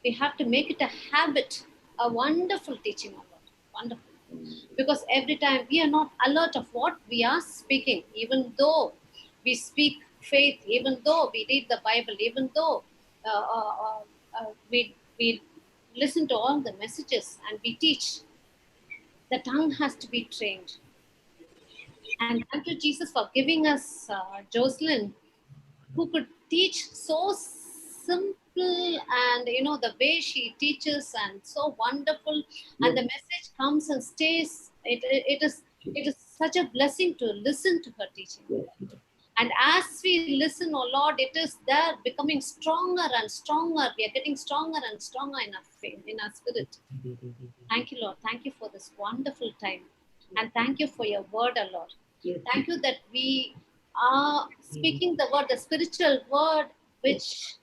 We have to make it a habit, a wonderful teaching of God. Wonderful. Because every time we are not alert of what we are speaking, even though we speak faith, even though we read the Bible, even though we listen to all the messages and we teach, the tongue has to be trained. And thank you, Jesus, for giving us Joselin, who could teach so simple, and the way she teaches and so wonderful, and the message comes and stays. It is such a blessing to listen to her teaching. And as we listen, oh Lord, it is there becoming stronger and stronger. We are getting stronger and stronger in our faith, in our spirit. Thank you, Lord. Thank you for this wonderful time. And thank you for your word, oh Lord. Thank you that we are speaking the word, the spiritual word, which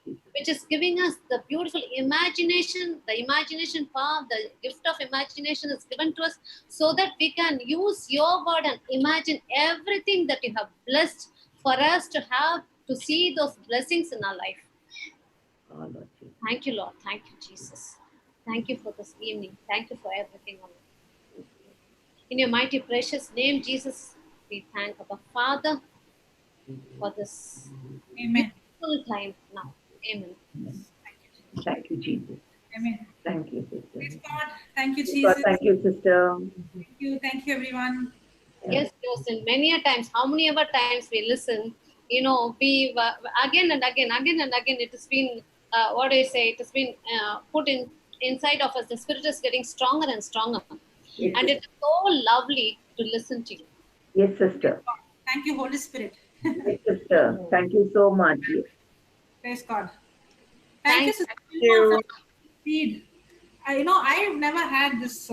is giving us the beautiful imagination, the imagination power, the gift of imagination is given to us so that we can use your word and imagine everything that you have blessed for us to have, to see those blessings in our life. Thank you, Lord. Thank you, Jesus. Thank you for this evening. Thank you for everything, Lord. In your mighty, precious name, Jesus, we thank our Father for this beautiful time now. Amen. Thank you, Jesus. Amen. Thank you, sister. Praise God. Thank you, God, Jesus. thank you, sister. Thank you, everyone. Yes, Jocelyn, many a times, how many ever times we listen, we again and again, it has been, it has been put inside of us. The spirit is getting stronger and stronger. Yes, and it is so lovely to listen to you. Yes, sister. Thank you, Holy Spirit. Yes, sister. Thank you so much. Praise God. Thank you, Sister you. Feed. I've never had this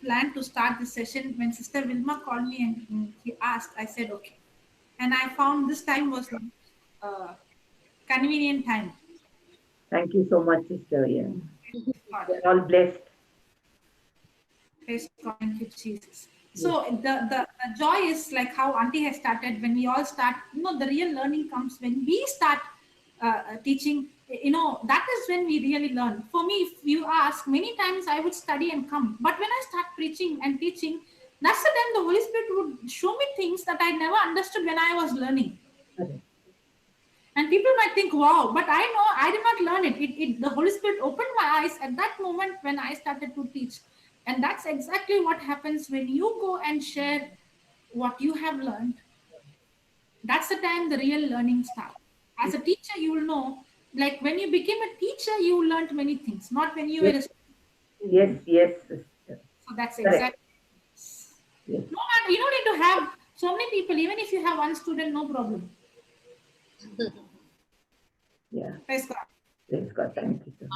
plan to start this session. When Sister Vilma called me and he asked, I said okay, and I found this time was uh, convenient time. Thank you so much, Sister. Yeah. God. We're all blessed. Praise God. Thank you, Jesus. So the joy is like how Auntie has started. When we all start, the real learning comes when we start teaching. That is when we really learn. For me, if you ask, many times I would study and come, but when I start preaching and teaching, that's the time the Holy Spirit would show me things that I never understood when I was learning. Okay. And people might think, wow, but I know I did not learn it. The Holy Spirit opened my eyes at that moment when I started to teach. And that's exactly what happens when you go and share what you have learned. That's the time the real learning starts. As a teacher, you will know, like when you became a teacher, you learned many things, not when you were a student. Yes, sister. So that's Correct. exactly. Yes. No, you don't need to have so many people. Even if you have one student, no problem. Yeah. Praise God. Praise God. Thank you, sir.